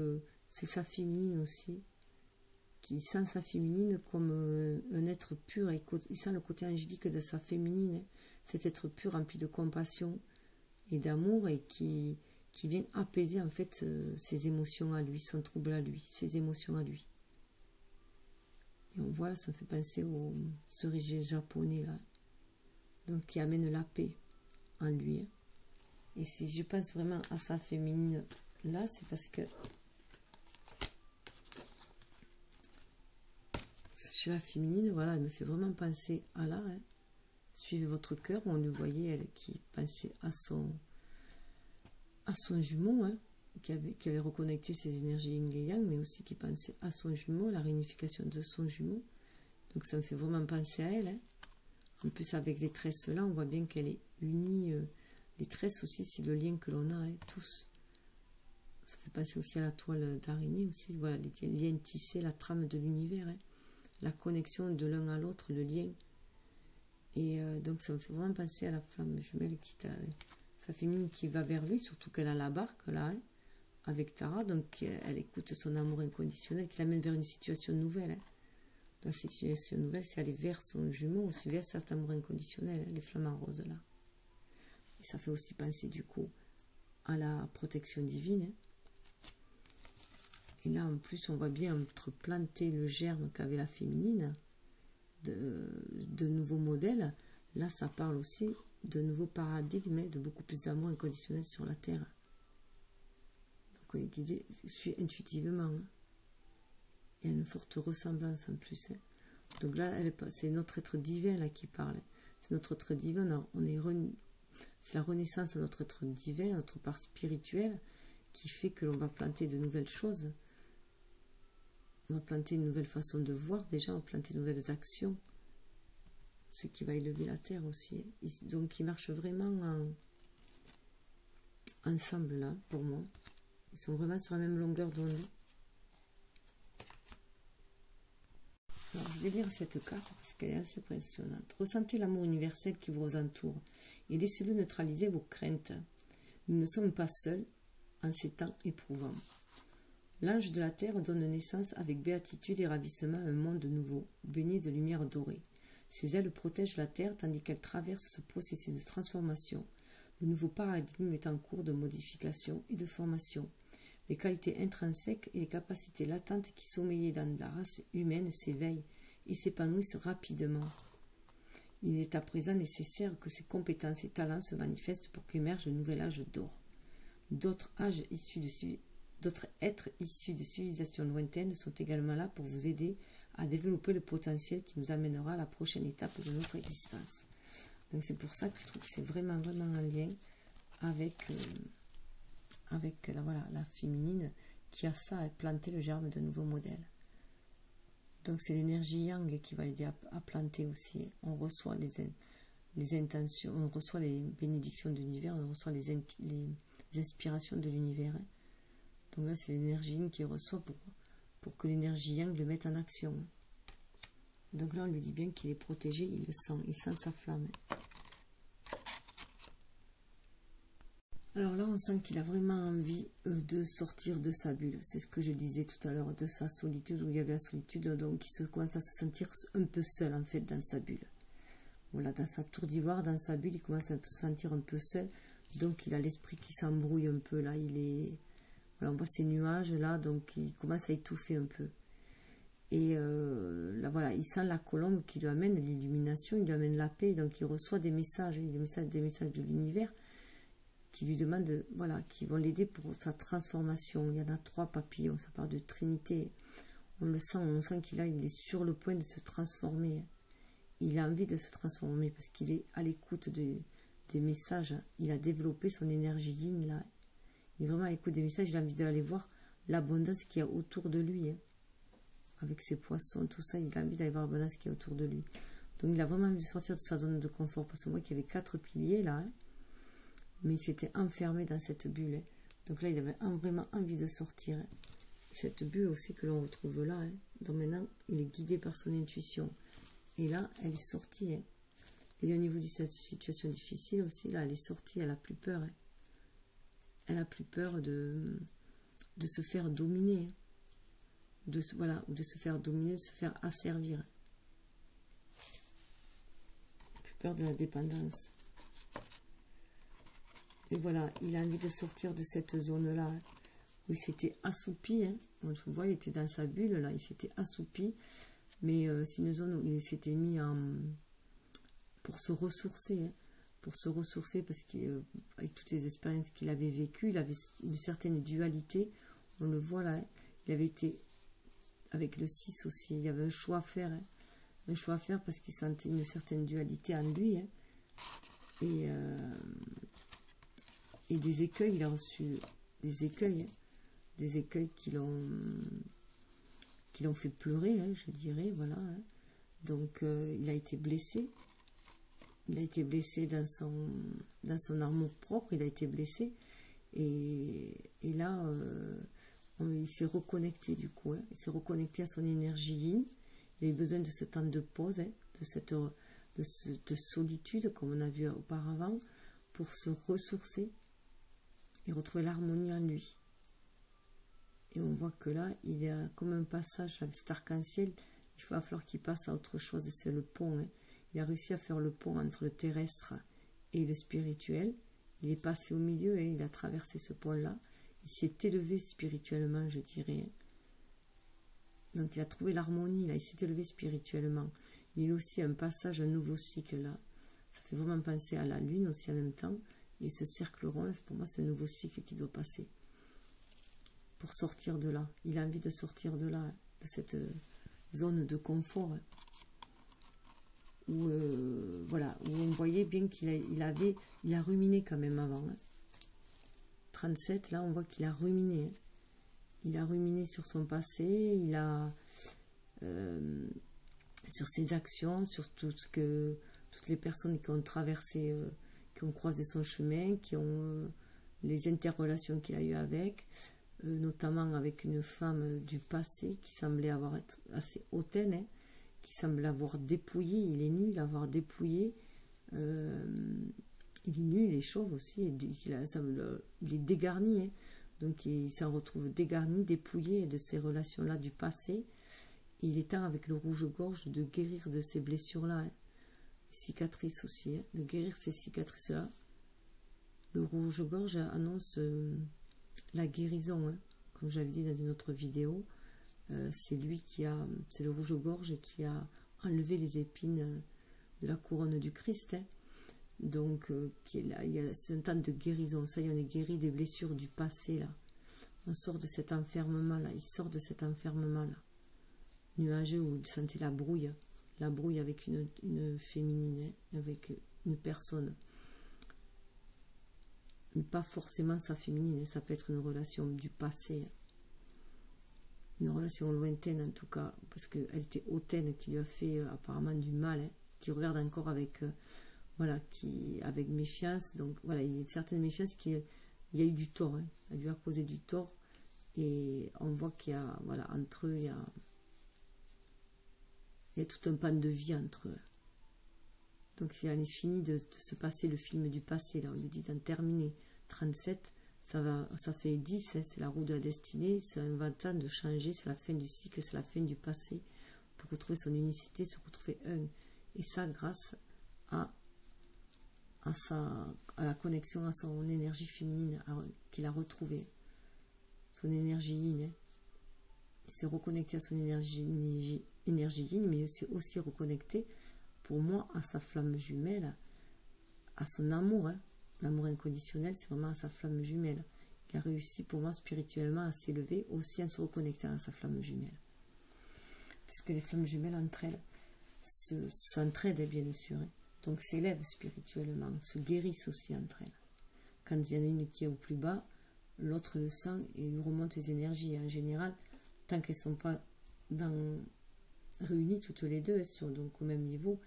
Speaker 1: c'est sa féminine aussi, qui sent sa féminine comme un être pur, et il sent le côté angélique de sa féminine, cet être pur rempli de compassion et d'amour, et qui vient apaiser en fait ses émotions à lui, son trouble à lui, ses émotions à lui. Et on voit là, ça me fait penser au cerisier japonais là, donc qui amène la paix en lui, hein. Et si je pense vraiment à sa féminine là, c'est parce que chez la féminine, voilà, elle me fait vraiment penser à là, hein. Suivez votre cœur, on le voyait, elle qui pensait à son jumeau, hein, qui avait reconnecté ses énergies yin et yang, mais aussi qui pensait à son jumeau, la réunification de son jumeau. Donc ça me fait vraiment penser à elle, hein. En plus, avec les tresses là, on voit bien qu'elle est unie. Les tresses aussi, c'est le lien que l'on a, hein, tous. Ça fait penser aussi à la toile d'araignée aussi, voilà, les liens tissés, la trame de l'univers, hein, la connexion de l'un à l'autre, le lien. Et donc ça me fait vraiment penser à la flamme jumelle qui sa féminine qui va vers lui, surtout qu'elle a la barque là, hein, avec Tara, donc elle écoute son amour inconditionnel qui l'amène vers une situation nouvelle, hein. Donc cette situation nouvelle, c'est aller vers son jumeau, aussi vers cet amour inconditionnel, hein, les flamants roses là. Et ça fait aussi penser du coup à la protection divine, hein. Et là en plus on voit bien entreplanter le germe qu'avait la féminine de nouveaux modèles. Là ça parle aussi de nouveaux paradigmes, de beaucoup plus d'amour inconditionnel sur la terre. Donc on est guidé, suit intuitivement, hein. Il y a une forte ressemblance en plus, hein. Donc là c'est notre être divin là qui parle, c'est notre être divin, on est c'est la renaissance de notre être divin, notre part spirituelle, qui fait que l'on va planter de nouvelles choses. On va planter une nouvelle façon de voir déjà, on va planter de nouvelles actions, ce qui va élever la terre aussi. Donc ils marchent vraiment ensemble là, pour moi. Ils sont vraiment sur la même longueur d'onde. Alors, je vais lire cette carte parce qu'elle est assez impressionnante. Ressentez l'amour universel qui vous entoure et laissez-le neutraliser vos craintes. Nous ne sommes pas seuls en ces temps éprouvants. L'ange de la terre donne naissance avec béatitude et ravissement à un monde nouveau, baigné de lumière dorée. Ses ailes protègent la terre tandis qu'elle traverse ce processus de transformation. Le nouveau paradigme est en cours de modification et de formation. Les qualités intrinsèques et les capacités latentes qui sommeillaient dans la race humaine s'éveillent et s'épanouissent rapidement. Il est à présent nécessaire que ces compétences et talents se manifestent pour qu'émerge un nouvel âge d'or. D'autres êtres issus de civilisations lointaines sont également là pour vous aider à développer le potentiel qui nous amènera à la prochaine étape de notre existence. Donc c'est pour ça que je trouve que c'est vraiment en lien avec la féminine qui a ça à planter le germe d'un nouveau modèle. Donc c'est l'énergie yang qui va aider à planter aussi. On reçoit les intentions, on reçoit les bénédictions de l'univers, on reçoit les inspirations de l'univers. Donc là c'est l'énergie yin qui reçoit pour que l'énergie yang le mette en action. Donc là on lui dit bien qu'il est protégé, il le sent, il sent sa flamme. Alors là, on sent qu'il a vraiment envie de sortir de sa bulle. C'est ce que je disais tout à l'heure, de sa solitude, où il y avait la solitude, donc il commence à se sentir un peu seul, en fait, dans sa bulle. Voilà, dans sa tour d'ivoire, dans sa bulle, il commence à se sentir un peu seul. Donc, il a l'esprit qui s'embrouille un peu, là. Voilà, on voit ces nuages, là, donc il commence à étouffer un peu. Et là, voilà, il sent la colombe qui lui amène l'illumination, il lui amène la paix, donc il reçoit des messages de l'univers, qui lui demandent, voilà, qui vont l'aider pour sa transformation. Il y en a 3 papillons, ça part de Trinité. On sent qu'il est sur le point de se transformer. Il a envie de se transformer parce qu'il est à l'écoute des messages. Il a développé son énergie yin là. Il est vraiment à l'écoute des messages. Il a envie d'aller voir l'abondance qu'il y a autour de lui. Avec ses poissons, tout ça, il a envie d'aller voir l'abondance qu'il y a autour de lui. Donc il a vraiment envie de sortir de sa zone de confort. Parce que moi, qu'il y avait 4 piliers là. Mais il s'était enfermé dans cette bulle. Donc là, il avait vraiment envie de sortir. Cette bulle aussi que l'on retrouve là. Donc maintenant, il est guidé par son intuition. Et là, elle est sortie. Et au niveau de cette situation difficile aussi, là, elle est sortie, elle n'a plus peur. Elle n'a plus peur de se faire dominer. Voilà, de se faire dominer, de se faire asservir. Plus peur de la dépendance. Et voilà, il a envie de sortir de cette zone-là, où il s'était assoupi. Vous voyez, il était dans sa bulle, là, il s'était assoupi. Mais c'est une zone où il s'était mis pour se ressourcer. Pour se ressourcer, parce qu'avec toutes les expériences qu'il avait vécues, il avait une certaine dualité. On le voit là, il avait été, avec le 6 aussi, il y avait un choix à faire. Un choix à faire parce qu'il sentait une certaine dualité en lui. Et des écueils, il a reçu des écueils qui l'ont fait pleurer, je dirais, voilà. Donc il a été blessé. Il a été blessé dans son amour propre, il a été blessé. Et là, il s'est reconnecté du coup. Il s'est reconnecté à son énergie yin. Il a eu besoin de ce temps de pause, de solitude, comme on a vu auparavant, pour se ressourcer et retrouver l'harmonie en lui. Et on voit que là, il y a comme un passage avec cet arc-en-ciel. Il va falloir qu'il passe à autre chose, et c'est le pont. Il a réussi à faire le pont entre le terrestre et le spirituel. Il est passé au milieu et il a traversé ce pont-là. Il s'est élevé spirituellement, je dirais. Donc il a trouvé l'harmonie, là. Il s'est élevé spirituellement. Il y a aussi un passage, un nouveau cycle là. Ça fait vraiment penser à la lune aussi en même temps. Et ce cercle rond, pour moi, c'est un nouveau cycle qui doit passer. Pour sortir de là. Il a envie de sortir de là, de cette zone de confort. où, voilà, où on voyait bien qu'il a ruminé quand même avant. Hein. 37, là, on voit qu'il a ruminé. Hein. Il a ruminé sur son passé, il a sur ses actions, sur toutes les personnes qui ont traversé, qui ont croisé son chemin, qui ont les interrelations qu'il a eues avec, notamment avec une femme du passé qui semblait être assez hautaine, hein, qui semble l'avoir dépouillé. Il est nu, l'avoir dépouillé. Il est nu, il est chauve aussi, il est dégarni. Hein. Donc il s'en retrouve dégarni, dépouillé de ces relations-là du passé. Et il est temps avec le rouge-gorge de guérir de ces blessures-là. Hein. Cicatrices aussi, hein, de guérir ces cicatrices-là. Le rouge-gorge annonce la guérison, hein. Comme j'avais dit dans une autre vidéo. C'est le rouge-gorge qui a enlevé les épines de la couronne du Christ. Hein. Donc, c'est un temps de guérison. Ça y est, on est guéri des blessures du passé, là. On sort de cet enfermement-là. Il sort de cet enfermement-là. Nuageux où il sentait la brouille avec une féminine, hein, avec une personne. Mais pas forcément sa féminine, hein. Ça peut être une relation du passé. Hein. Une relation lointaine en tout cas, parce qu'elle était hautaine, qui lui a fait apparemment du mal, hein, qui regarde encore avec, avec méfiance. Donc voilà, il y a une certaine méfiance, il y a eu du tort, hein. Elle lui a causé du tort, et on voit qu'il y a, voilà, entre eux, il y a tout un pan de vie entre eux. Donc il en est fini de se passer le film du passé, là, on lui dit d'en terminer. 37, ça fait 10, hein, c'est la roue de la destinée, c'est un 20 ans de changer, c'est la fin du cycle, c'est la fin du passé, pour retrouver son unicité, se retrouver un. Et ça grâce à la connexion à son énergie féminine qu'il a retrouvée, son énergie yin. Hein. Il s'est reconnecté à son énergie yin, mais il s'est aussi reconnecté, pour moi, à sa flamme jumelle, à son amour. Hein. L'amour inconditionnel, c'est vraiment à sa flamme jumelle. Il a réussi pour moi spirituellement à s'élever aussi en se reconnectant à sa flamme jumelle. Parce que les flammes jumelles entre elles s'entraident bien sûr. Hein. Donc s'élèvent spirituellement, se guérissent aussi entre elles. Quand il y en a une qui est au plus bas, l'autre le sent et lui remonte les énergies. Et en général, tant qu'elles ne sont pas réunies toutes les deux, donc au même niveau,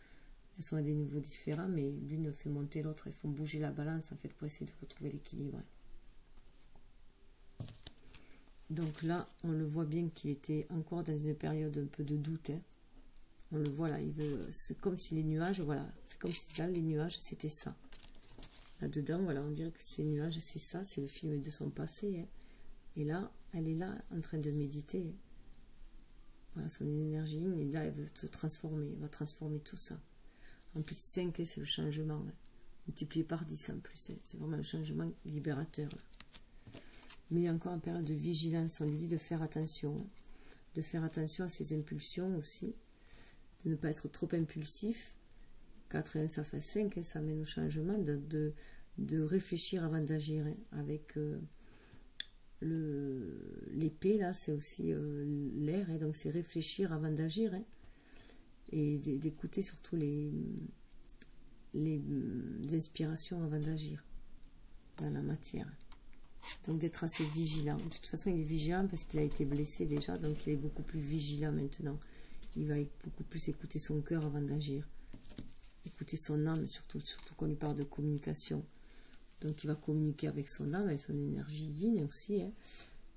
Speaker 1: elles sont à des niveaux différents, mais l'une fait monter l'autre, elles font bouger la balance en fait pour essayer de retrouver l'équilibre. Donc là, on le voit bien qu'il était encore dans une période un peu de doute. Hein. On le voit là, c'est comme si les nuages, voilà, c'est comme si là, les nuages, c'était ça. Là-dedans, voilà, on dirait que ces nuages, c'est ça, c'est le film de son passé. Hein. Et là, elle est là, en train de méditer. Hein. Voilà, son énergie, et là, elle veut se transformer, elle va transformer tout ça. En plus, 5, c'est le changement. Hein. Multiplié par 10 en plus. Hein. C'est vraiment le changement libérateur. Là. Mais il y a encore en période de vigilance. On lui dit de faire attention. Hein. De faire attention à ses impulsions aussi. De ne pas être trop impulsif. 4 et 1, ça fait 5. Hein. Ça mène au changement. De réfléchir avant d'agir. Hein. Avec l'épée, là, c'est aussi l'air. Hein. Donc, c'est réfléchir avant d'agir. Hein. Et d'écouter surtout les inspirations avant d'agir dans la matière. Donc d'être assez vigilant. De toute façon, il est vigilant parce qu'il a été blessé déjà, donc il est beaucoup plus vigilant maintenant. Il va beaucoup plus écouter son cœur avant d'agir. Écouter son âme, surtout qu'on lui parle de communication. Donc il va communiquer avec son âme, avec son énergie yin aussi. Hein.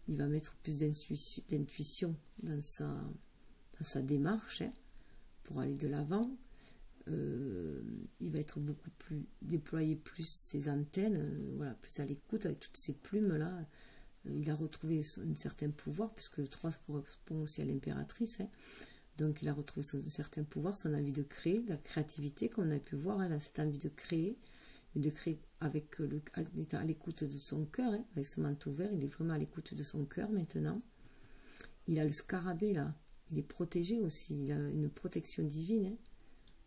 Speaker 1: Il va mettre plus d'intuition dans sa démarche. Hein. Pour aller de l'avant, il va être beaucoup plus déployer plus ses antennes, voilà, plus à l'écoute avec toutes ces plumes là. Il a retrouvé un certain pouvoir, puisque le 3 correspond aussi à l'impératrice. Hein. Donc il a retrouvé un certain pouvoir, son envie de créer, la créativité qu'on a pu voir. Elle a cette envie de créer, mais de créer avec étant à l'écoute de son cœur. Hein, avec ce manteau vert, il est vraiment à l'écoute de son cœur maintenant. Il a le scarabée là. Il est protégé aussi, il a une protection divine. Hein.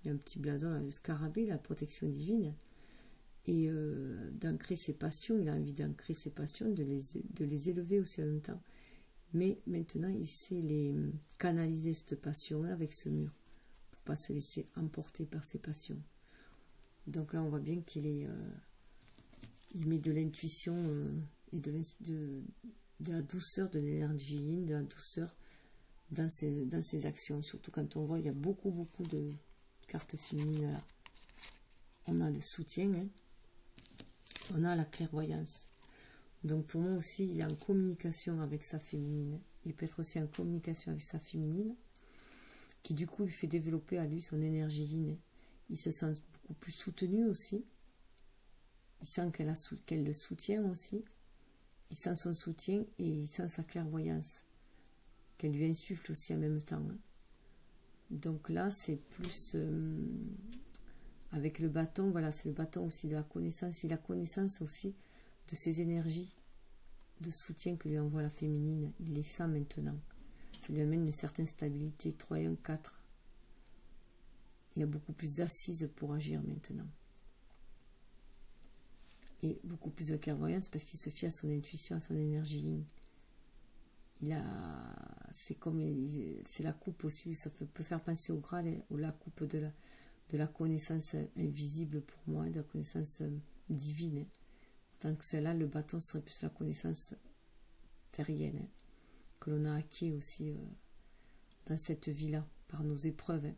Speaker 1: Il a un petit blason, là, le scarabée, la protection divine. Et d'ancrer ses passions, il a envie d'ancrer ses passions, de les élever aussi en même temps. Mais maintenant, il sait canaliser cette passion avec ce mur, pour pas se laisser emporter par ses passions. Donc là, on voit bien qu'il est, il met de l'intuition et de la douceur, de l'énergie, de la douceur dans ses actions. Surtout quand on voit, il y a beaucoup de cartes féminines là. On a le soutien, hein. On a la clairvoyance. Donc pour moi aussi, il est en communication avec sa féminine. Il peut être aussi en communication avec sa féminine, qui du coup lui fait développer à lui son énergie yin. Il se sent beaucoup plus soutenu aussi. Il sent qu'elle le soutient aussi. Il sent son soutien et il sent sa clairvoyance, qu'elle lui insuffle aussi en même temps. Donc là, c'est plus avec le bâton, voilà, c'est le bâton aussi de la connaissance, et la connaissance aussi de ces énergies de soutien que lui envoie la féminine. Il les sent maintenant. Ça lui amène une certaine stabilité. 3 et 1, 4. Il a beaucoup plus d'assises pour agir maintenant. Et beaucoup plus de clairvoyance parce qu'il se fie à son intuition, à son énergie. C'est la coupe aussi, ça peut faire penser au Graal, ou la coupe de la connaissance invisible pour moi, de la connaissance divine. Tant que cela, le bâton serait plus la connaissance terrienne, que l'on a acquis aussi dans cette vie-là, par nos épreuves.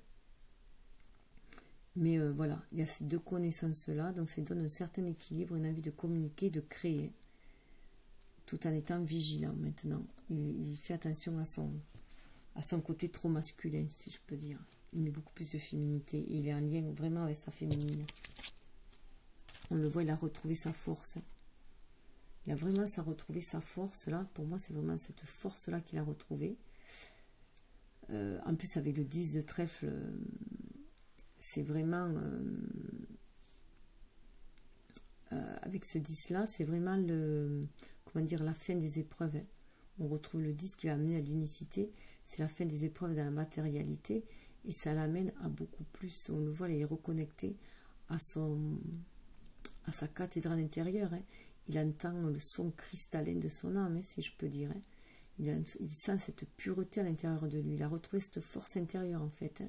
Speaker 1: Mais voilà, il y a ces deux connaissances-là, donc ça donne un certain équilibre, une envie de communiquer, de créer, tout en étant vigilant maintenant. Il fait attention à son côté trop masculin, si je peux dire. Il met beaucoup plus de féminité, et il est en lien vraiment avec sa féminine. On le voit, il a retrouvé sa force. Il a vraiment retrouvé sa force là. Pour moi, c'est vraiment cette force-là qu'il a retrouvée. En plus, avec le 10 de trèfle, c'est vraiment... avec ce 10-là, c'est vraiment la fin des épreuves. On retrouve le 10 qui va amener à l'unicité. C'est la fin des épreuves dans la matérialité. Et ça l'amène à beaucoup plus. On le voit, il est reconnecté à sa cathédrale intérieure. Il entend le son cristallin de son âme, si je peux dire. Il sent cette pureté à l'intérieur de lui. Il a retrouvé cette force intérieure, en fait.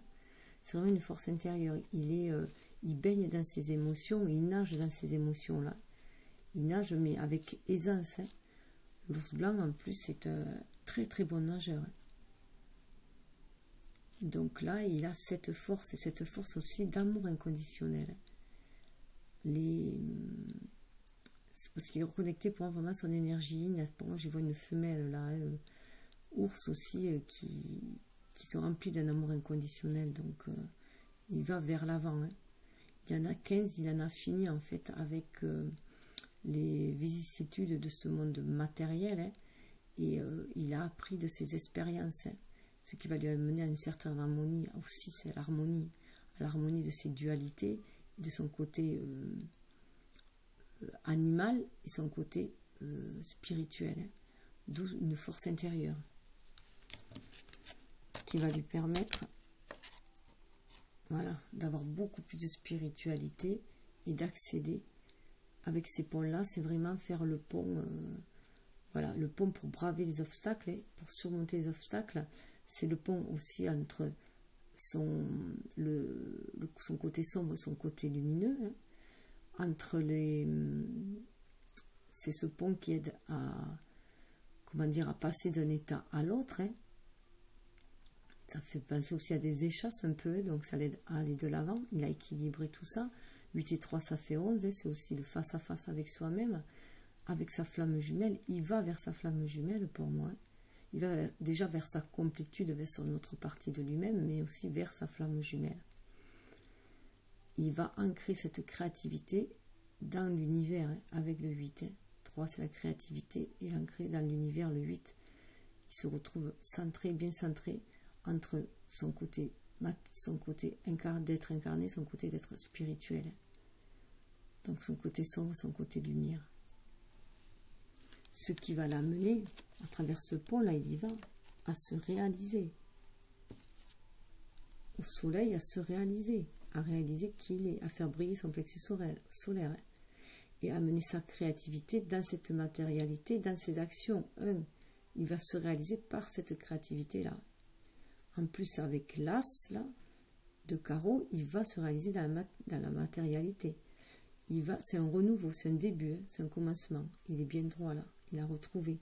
Speaker 1: C'est vraiment une force intérieure. Il baigne dans ses émotions, il nage dans ces émotions-là. Il nage, mais avec aisance. L'ours blanc, en plus, c'est un très très bon nageur. Donc là, il a cette force, et cette force aussi d'amour inconditionnel. C'est parce qu'il est reconnecté pour moi vraiment à son énergie. Pour moi, je vois une femelle là, ours aussi, qui sont remplis d'un amour inconditionnel. Donc, il va vers l'avant. Il y en a 15, il en a fini en fait avec les vicissitudes de ce monde matériel. Et il a appris de ses expériences. Ce qui va lui amener à une certaine harmonie. Aussi, c'est l'harmonie. À l'harmonie de ses dualités, de son côté animal et son côté spirituel. D'où une force intérieure qui va lui permettre, voilà, d'avoir beaucoup plus de spiritualité et d'accéder avec ces ponts-là. C'est vraiment faire le pont, voilà, le pont pour braver les obstacles, pour surmonter les obstacles. C'est le pont aussi entre son côté sombre et son côté lumineux. C'est ce pont qui aide à passer d'un état à l'autre. Ça fait penser aussi à des échasses un peu, donc ça l'aide à aller de l'avant. Il a équilibré tout ça. 8 et 3, ça fait 11. C'est aussi le face-à-face avec soi-même, avec sa flamme jumelle. Il va vers sa flamme jumelle pour moi. Il va déjà vers sa complétude, vers son autre partie de lui-même, mais aussi vers sa flamme jumelle. Il va ancrer cette créativité dans l'univers avec le 8. 3, c'est la créativité, et l'ancrer dans l'univers, le 8. Il se retrouve centré, bien centré, entre son côté d'être incarné, son côté d'être spirituel. Donc son côté sombre, son côté lumière. Ce qui va l'amener, à travers ce pont-là, il y va, à se réaliser. Au soleil, à se réaliser. À réaliser qu'il est, à faire briller son plexus solaire. Et à mener sa créativité dans cette matérialité, dans ses actions. Il va se réaliser par cette créativité-là. En plus, avec l'as, là, de carreau, il va se réaliser dans la matérialité. C'est un renouveau, c'est un début, hein, c'est un commencement. Il est bien droit là, il a retrouvé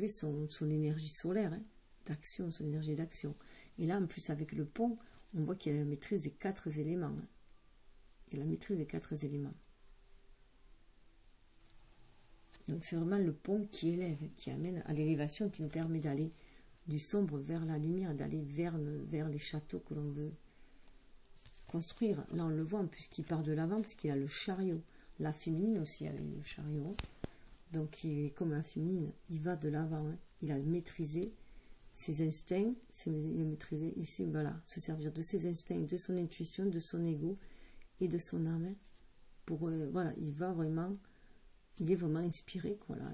Speaker 1: son énergie solaire, hein, d'action, son énergie d'action. Et là, en plus, avec le pont, on voit qu'il a la maîtrise des 4 éléments. Hein. Il a la maîtrise des 4 éléments. Donc c'est vraiment le pont qui élève, qui amène à l'élévation, qui nous permet d'aller du sombre vers la lumière, d'aller vers les châteaux que l'on veut construire. Là on le voit en plus qu'il part de l'avant parce qu'il a le chariot. La féminine aussi avait le chariot. Donc il est comme la féminine, il va de l'avant. Hein. Il a maîtrisé ses instincts, il a maîtrisé ici, voilà, se servir de ses instincts, de son intuition, de son ego et de son âme. Hein, pour, voilà, il est vraiment inspiré, quoi, là.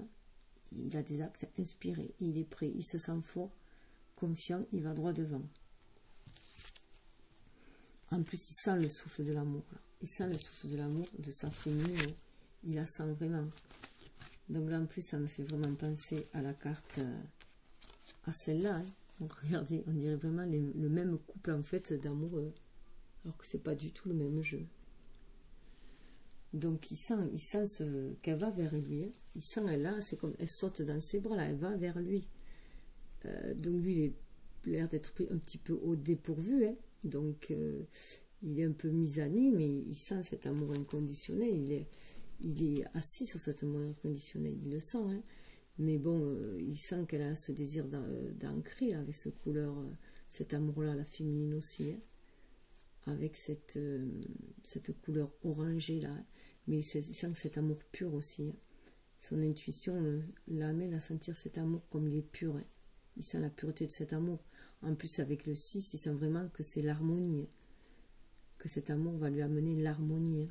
Speaker 1: Il a des actes inspirés, il est prêt, il se sent fort, confiant, il va droit devant. En plus, il sent le souffle de l'amour, il sent le souffle de l'amour, de sa féminine, il la sent vraiment. Donc là, en plus, ça me fait vraiment penser à la carte, à celle-là. Hein. Donc, regardez, on dirait vraiment le même couple, en fait, d'amoureux, alors que c'est pas du tout le même jeu. Donc il sent qu'elle va vers lui. Hein. Il sent elle là, c'est comme elle saute dans ses bras là, elle va vers lui. Donc lui, il a l'air d'être un petit peu au dépourvu. Hein. Donc il est un peu mis à nu, mais il sent cet amour inconditionnel. Il est assis sur cet amour inconditionnel, il le sent. Hein. Mais bon, il sent qu'elle a ce désir d'ancrer avec ce couleur, cet amour-là, la féminine aussi. Hein. Avec cette couleur orangée là. Mais il sent que cet amour pur aussi. Hein. Son intuition l'amène à sentir cet amour comme il est pur. Hein. Il sent la pureté de cet amour. En plus, avec le 6, il sent vraiment que c'est l'harmonie. Hein. Que cet amour va lui amener l'harmonie. Hein.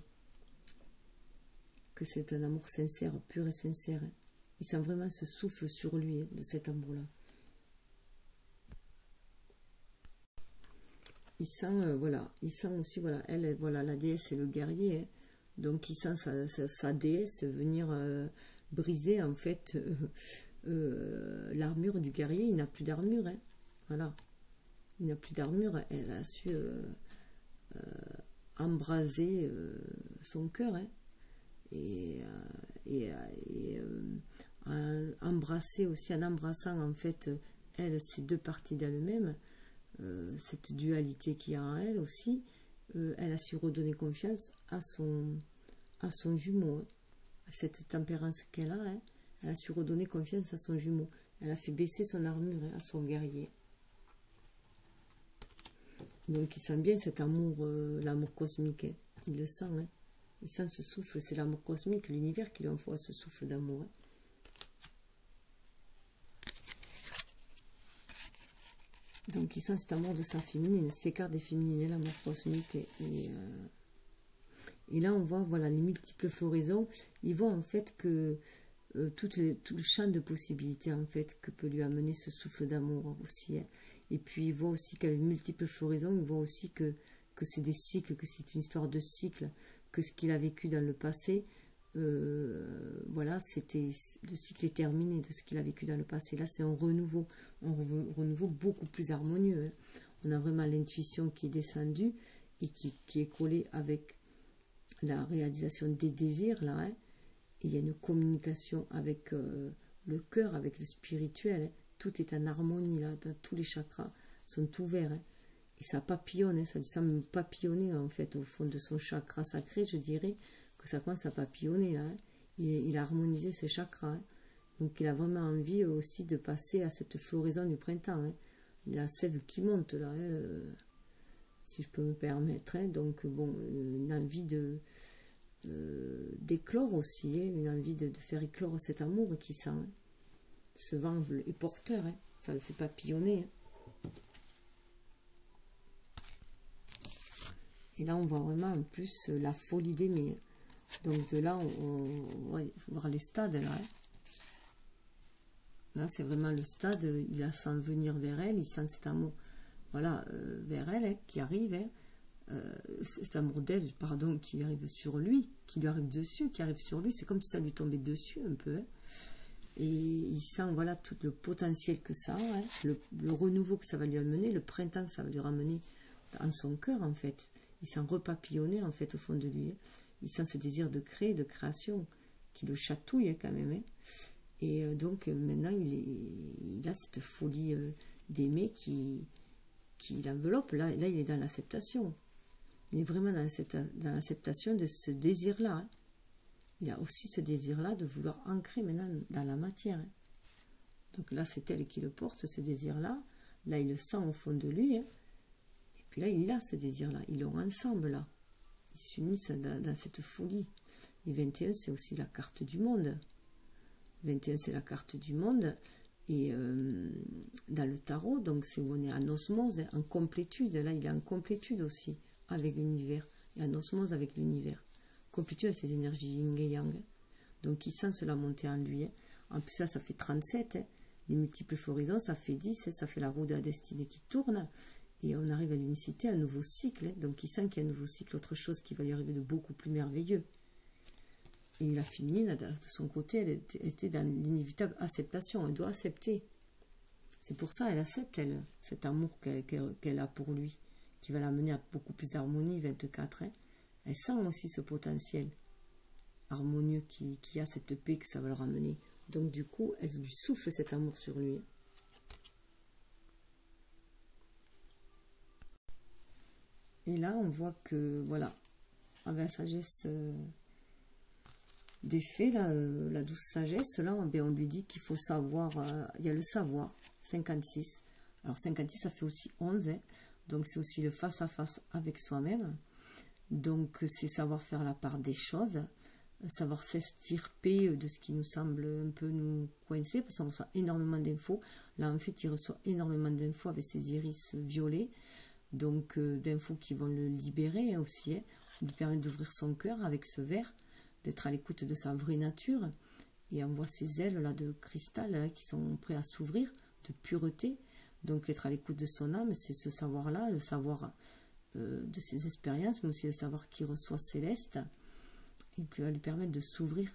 Speaker 1: Que c'est un amour sincère, pur et sincère. Hein. Il sent vraiment ce souffle sur lui, hein, de cet amour-là. Il sent, voilà, il sent aussi, voilà, elle, voilà, la déesse et le guerrier. Hein. Donc il sent sa déesse venir briser en fait l'armure du guerrier. Il n'a plus d'armure, hein. Voilà. Il n'a plus d'armure. Elle a su embraser son cœur, hein. Et embrasser aussi, en embrassant en fait elle, ces deux parties d'elle-même, cette dualité qu'il y a en elle aussi. Elle a su redonner confiance à son jumeau, hein, à cette tempérance qu'elle a. Hein, elle a su redonner confiance à son jumeau. Elle a fait baisser son armure, hein, à son guerrier. Donc il sent bien cet amour, l'amour cosmique. Hein, il le sent. Hein, il sent ce souffle, c'est l'amour cosmique, l'univers qui lui envoie ce souffle d'amour. Hein. Donc il sent cet amour de sa féminine, il s'écarte des féminines, l'amour cosmique. Et là on voit, voilà, les multiples floraisons. Il voit en fait que tout le champ de possibilités en fait que peut lui amener ce souffle d'amour aussi. Hein. Et puis il voit aussi qu'avec multiples floraisons, il voit aussi que c'est des cycles, que c'est une histoire de cycle, que ce qu'il a vécu dans le passé, voilà, le cycle est terminé de ce qu'il a vécu dans le passé. Là c'est un renouveau beaucoup plus harmonieux. Hein. On a vraiment l'intuition qui est descendue et qui est collée avec la réalisation des désirs là. Hein. Et il y a une communication avec le cœur, avec le spirituel. Hein. Tout est en harmonie là, tous les chakras sont ouverts. Hein. Et ça papillonne, hein, ça lui semble papillonner en fait au fond de son chakra sacré, je dirais que ça commence à papillonner là. Hein. Il a harmonisé ses chakras. Hein. Donc il a vraiment envie aussi de passer à cette floraison du printemps. Hein. La sève qui monte là, hein, si je peux me permettre. Hein. Donc bon, une envie d'éclore aussi, hein, une envie de faire éclore cet amour qui sent. Hein. Ce vent est porteur, hein. Ça le fait papillonner. Hein. Et là on voit vraiment en plus la folie d'aimer. Donc de là on va voir les stades là. Hein. Là c'est vraiment le stade, il la sent venir vers elle, il sent cet amour, voilà, vers elle, hein, qui arrive. Hein. Cet amour d'elle, pardon, qui arrive sur lui, qui lui arrive dessus, qui arrive sur lui, c'est comme si ça lui tombait dessus un peu. Hein. Et il sent, voilà, tout le potentiel que ça a, hein, le renouveau que ça va lui amener, le printemps que ça va lui ramener en son cœur, en fait. Il sent repapillonner, en fait, au fond de lui. Il sent ce désir de créer, de création, qui le chatouille quand même. Hein. Et donc, maintenant, il a cette folie d'aimer qui l'enveloppe. Là, il est dans l'acceptation. Il est vraiment dans l'acceptation de ce désir-là. Hein. Il a aussi ce désir-là de vouloir ancrer maintenant dans la matière. Hein. Donc là, c'est elle qui le porte, ce désir-là. Là, il le sent au fond de lui. Hein. Et puis là, il a ce désir-là. Ils l'ont ensemble, là. Ils s'unissent dans cette folie. Et 21, c'est aussi la carte du monde. 21, c'est la carte du monde. Et dans le tarot, donc c'est où on est en osmose, en complétude. Là, il est en complétude aussi avec l'univers. Et en osmose avec l'univers. Complétude avec ses énergies yin et yang. Donc, il sent cela monter en lui. Hein. En plus, là, ça fait 37. Hein. Les multiples floraisons, ça fait 10. Hein. Ça fait la roue de la destinée qui tourne. Et on arrive à l'unicité, un nouveau cycle. Hein. Donc, il sent qu'il y a un nouveau cycle, autre chose qui va lui arriver de beaucoup plus merveilleux. Et la féminine, de son côté, elle était dans l'inévitable acceptation. Elle doit accepter. C'est pour ça qu'elle accepte, elle, cet amour qu'elle a pour lui, qui va l'amener à beaucoup plus d'harmonie, 24. Hein. Elle sent aussi ce potentiel harmonieux qui a cette paix que ça va le ramener. Donc, du coup, elle lui souffle cet amour sur lui. Et là, on voit que, voilà, avec la sagesse des faits, là, la douce sagesse, là, ben, on lui dit qu'il faut savoir, il y a le savoir, 56. Alors, 56, ça fait aussi 11, hein, donc c'est aussi le face-à-face avec soi-même. Donc, c'est savoir faire la part des choses, savoir s'extirper de ce qui nous semble un peu nous coincer, parce qu'on reçoit énormément d'infos. Là, en fait, il reçoit énormément d'infos avec ses iris violets, donc d'infos qui vont le libérer aussi, hein, lui permettre d'ouvrir son cœur avec ce verre, d'être à l'écoute de sa vraie nature. Et on voit ces ailes là de cristal là, qui sont prêts à s'ouvrir, de pureté. Donc, être à l'écoute de son âme, c'est ce savoir-là, le savoir de ses expériences, mais aussi le savoir qu'il reçoit céleste, et qui va lui permettre de s'ouvrir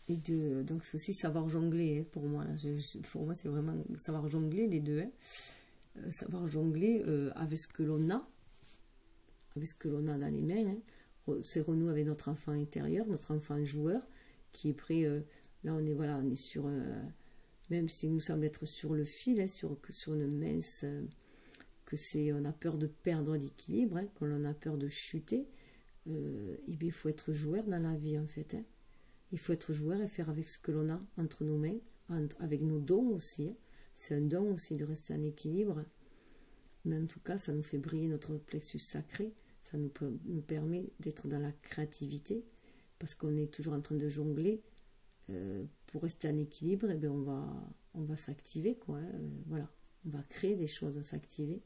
Speaker 1: et donc c'est aussi savoir jongler, hein, pour moi là, pour moi c'est vraiment savoir jongler les deux, hein. Savoir jongler avec ce que l'on a, avec ce que l'on a dans les mains, hein. C'est renouer avec notre enfant intérieur, notre enfant joueur qui est prêt, là on est, voilà, on est sur même s'il nous semble être sur le fil, hein, sur une mince, que c'est, on a peur de perdre l'équilibre, hein, qu'on a peur de chuter, et bien, il faut être joueur dans la vie, en fait. Hein. Il faut être joueur et faire avec ce que l'on a entre nos mains, avec nos dons aussi. Hein. C'est un don aussi de rester en équilibre. Mais en tout cas, ça nous fait briller notre plexus sacré. Ça nous permet d'être dans la créativité, parce qu'on est toujours en train de jongler. Pour rester en équilibre, eh bien on va s'activer, quoi. Hein. Voilà, on va créer des choses, s'activer.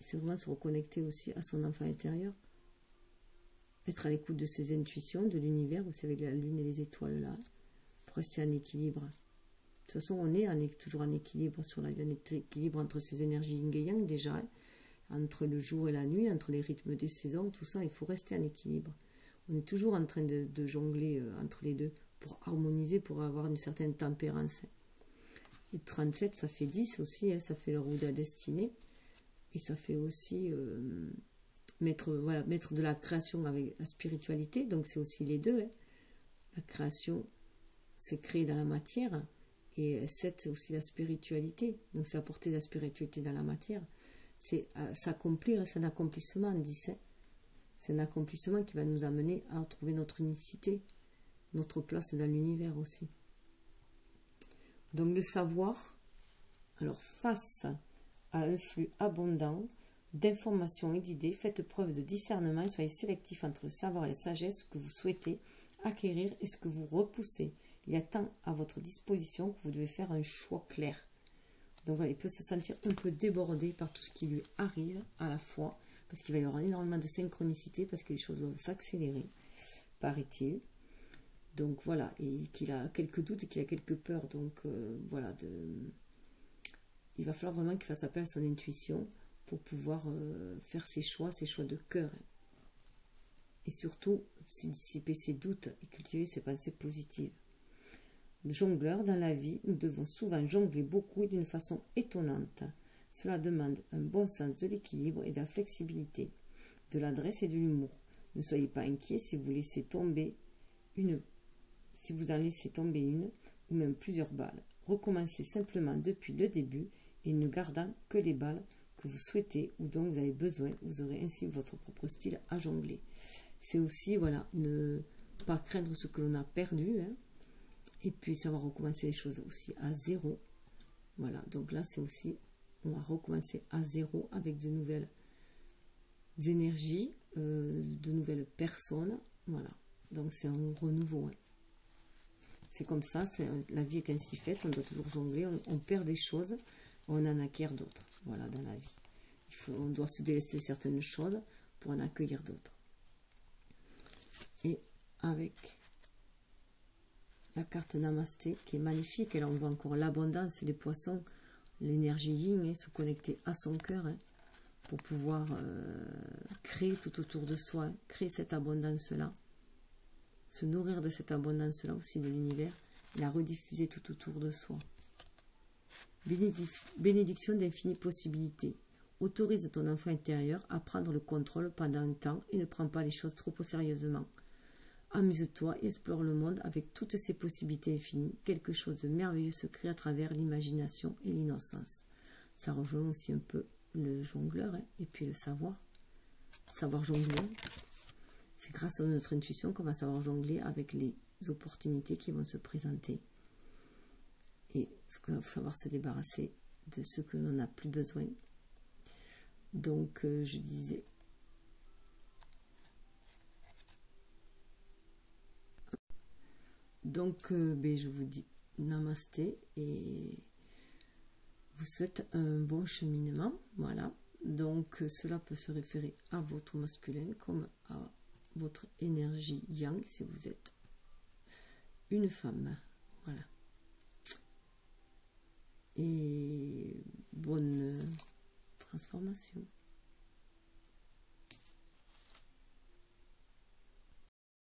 Speaker 1: C'est vraiment se reconnecter aussi à son enfant intérieur. Être à l'écoute de ses intuitions, de l'univers, aussi avec la lune et les étoiles là, pour rester en équilibre. De toute façon, on est toujours en équilibre sur la vie, on est en équilibre entre ces énergies yin et yang déjà, hein, entre le jour et la nuit, entre les rythmes des saisons, tout ça, il faut rester en équilibre. On est toujours en train de jongler entre les deux pour harmoniser, pour avoir une certaine tempérance. Et 37, ça fait 10 aussi, hein, ça fait le roue de la destinée. Et ça fait aussi mettre de la création avec la spiritualité. Donc c'est aussi les deux. Hein. La création, c'est créer dans la matière. Et 7, c'est aussi la spiritualité. Donc c'est apporter la spiritualité dans la matière. C'est s'accomplir, c'est un accomplissement, 10. Hein. C'est un accomplissement qui va nous amener à trouver notre unicité, notre place dans l'univers aussi. Donc le savoir, alors face à un flux abondant d'informations et d'idées, faites preuve de discernement et soyez sélectif entre le savoir et la sagesse que vous souhaitez acquérir et ce que vous repoussez. Il y a tant à votre disposition que vous devez faire un choix clair. Donc voilà, il peut se sentir un peu débordé par tout ce qui lui arrive à la fois, parce qu'il va y avoir énormément de synchronicité, parce que les choses doivent s'accélérer, paraît-il. Donc voilà, et qu'il a quelques doutes et qu'il a quelques peurs. Donc voilà, il va falloir vraiment qu'il fasse appel à son intuition pour pouvoir faire ses choix de cœur. Et surtout, dissiper ses doutes et cultiver ses pensées positives. jongleurs dans la vie, nous devons souvent jongler beaucoup et d'une façon étonnante. Cela demande un bon sens de l'équilibre et de la flexibilité, de l'adresse et de l'humour. Ne soyez pas inquiets si vous en laissez tomber une ou même plusieurs balles. Recommencez simplement depuis le début et ne gardant que les balles que vous souhaitez ou dont vous avez besoin. Vous aurez ainsi votre propre style à jongler. C'est aussi, voilà, ne pas craindre ce que l'on a perdu, hein, et puis savoir recommencer les choses aussi à zéro. Voilà, donc là c'est aussi, on va recommencer à zéro avec de nouvelles énergies, de nouvelles personnes. Voilà, donc c'est un renouveau, hein. C'est comme ça, la vie est ainsi faite, on doit toujours jongler, on perd des choses, on en acquiert d'autres. Voilà, dans la vie. On doit se délester certaines choses pour en accueillir d'autres. Et avec la carte Namasté, qui est magnifique, et là on voit encore l'abondance et les poissons, l'énergie yin, hein, se connecter à son cœur, hein, pour pouvoir créer tout autour de soi, hein, créer cette abondance-là, se nourrir de cette abondance-là aussi de l'univers, et la rediffuser tout autour de soi. Bénédiction d'infinies possibilités. Autorise ton enfant intérieur à prendre le contrôle pendant un temps et ne prends pas les choses trop sérieusement. Amuse-toi et explore le monde avec toutes ses possibilités infinies. Quelque chose de merveilleux se crée à travers l'imagination et l'innocence. Ça rejoint aussi un peu le jongleur, hein, et puis le savoir jongler. C'est grâce à notre intuition qu'on va savoir jongler avec les opportunités qui vont se présenter. Et savoir se débarrasser de ce que l'on n'a plus besoin. Donc, je disais... Donc, je vous dis namasté et vous souhaite un bon cheminement. Voilà. Donc, cela peut se référer à votre masculin comme à votre énergie yang si vous êtes une femme. Voilà. Et bonne transformation.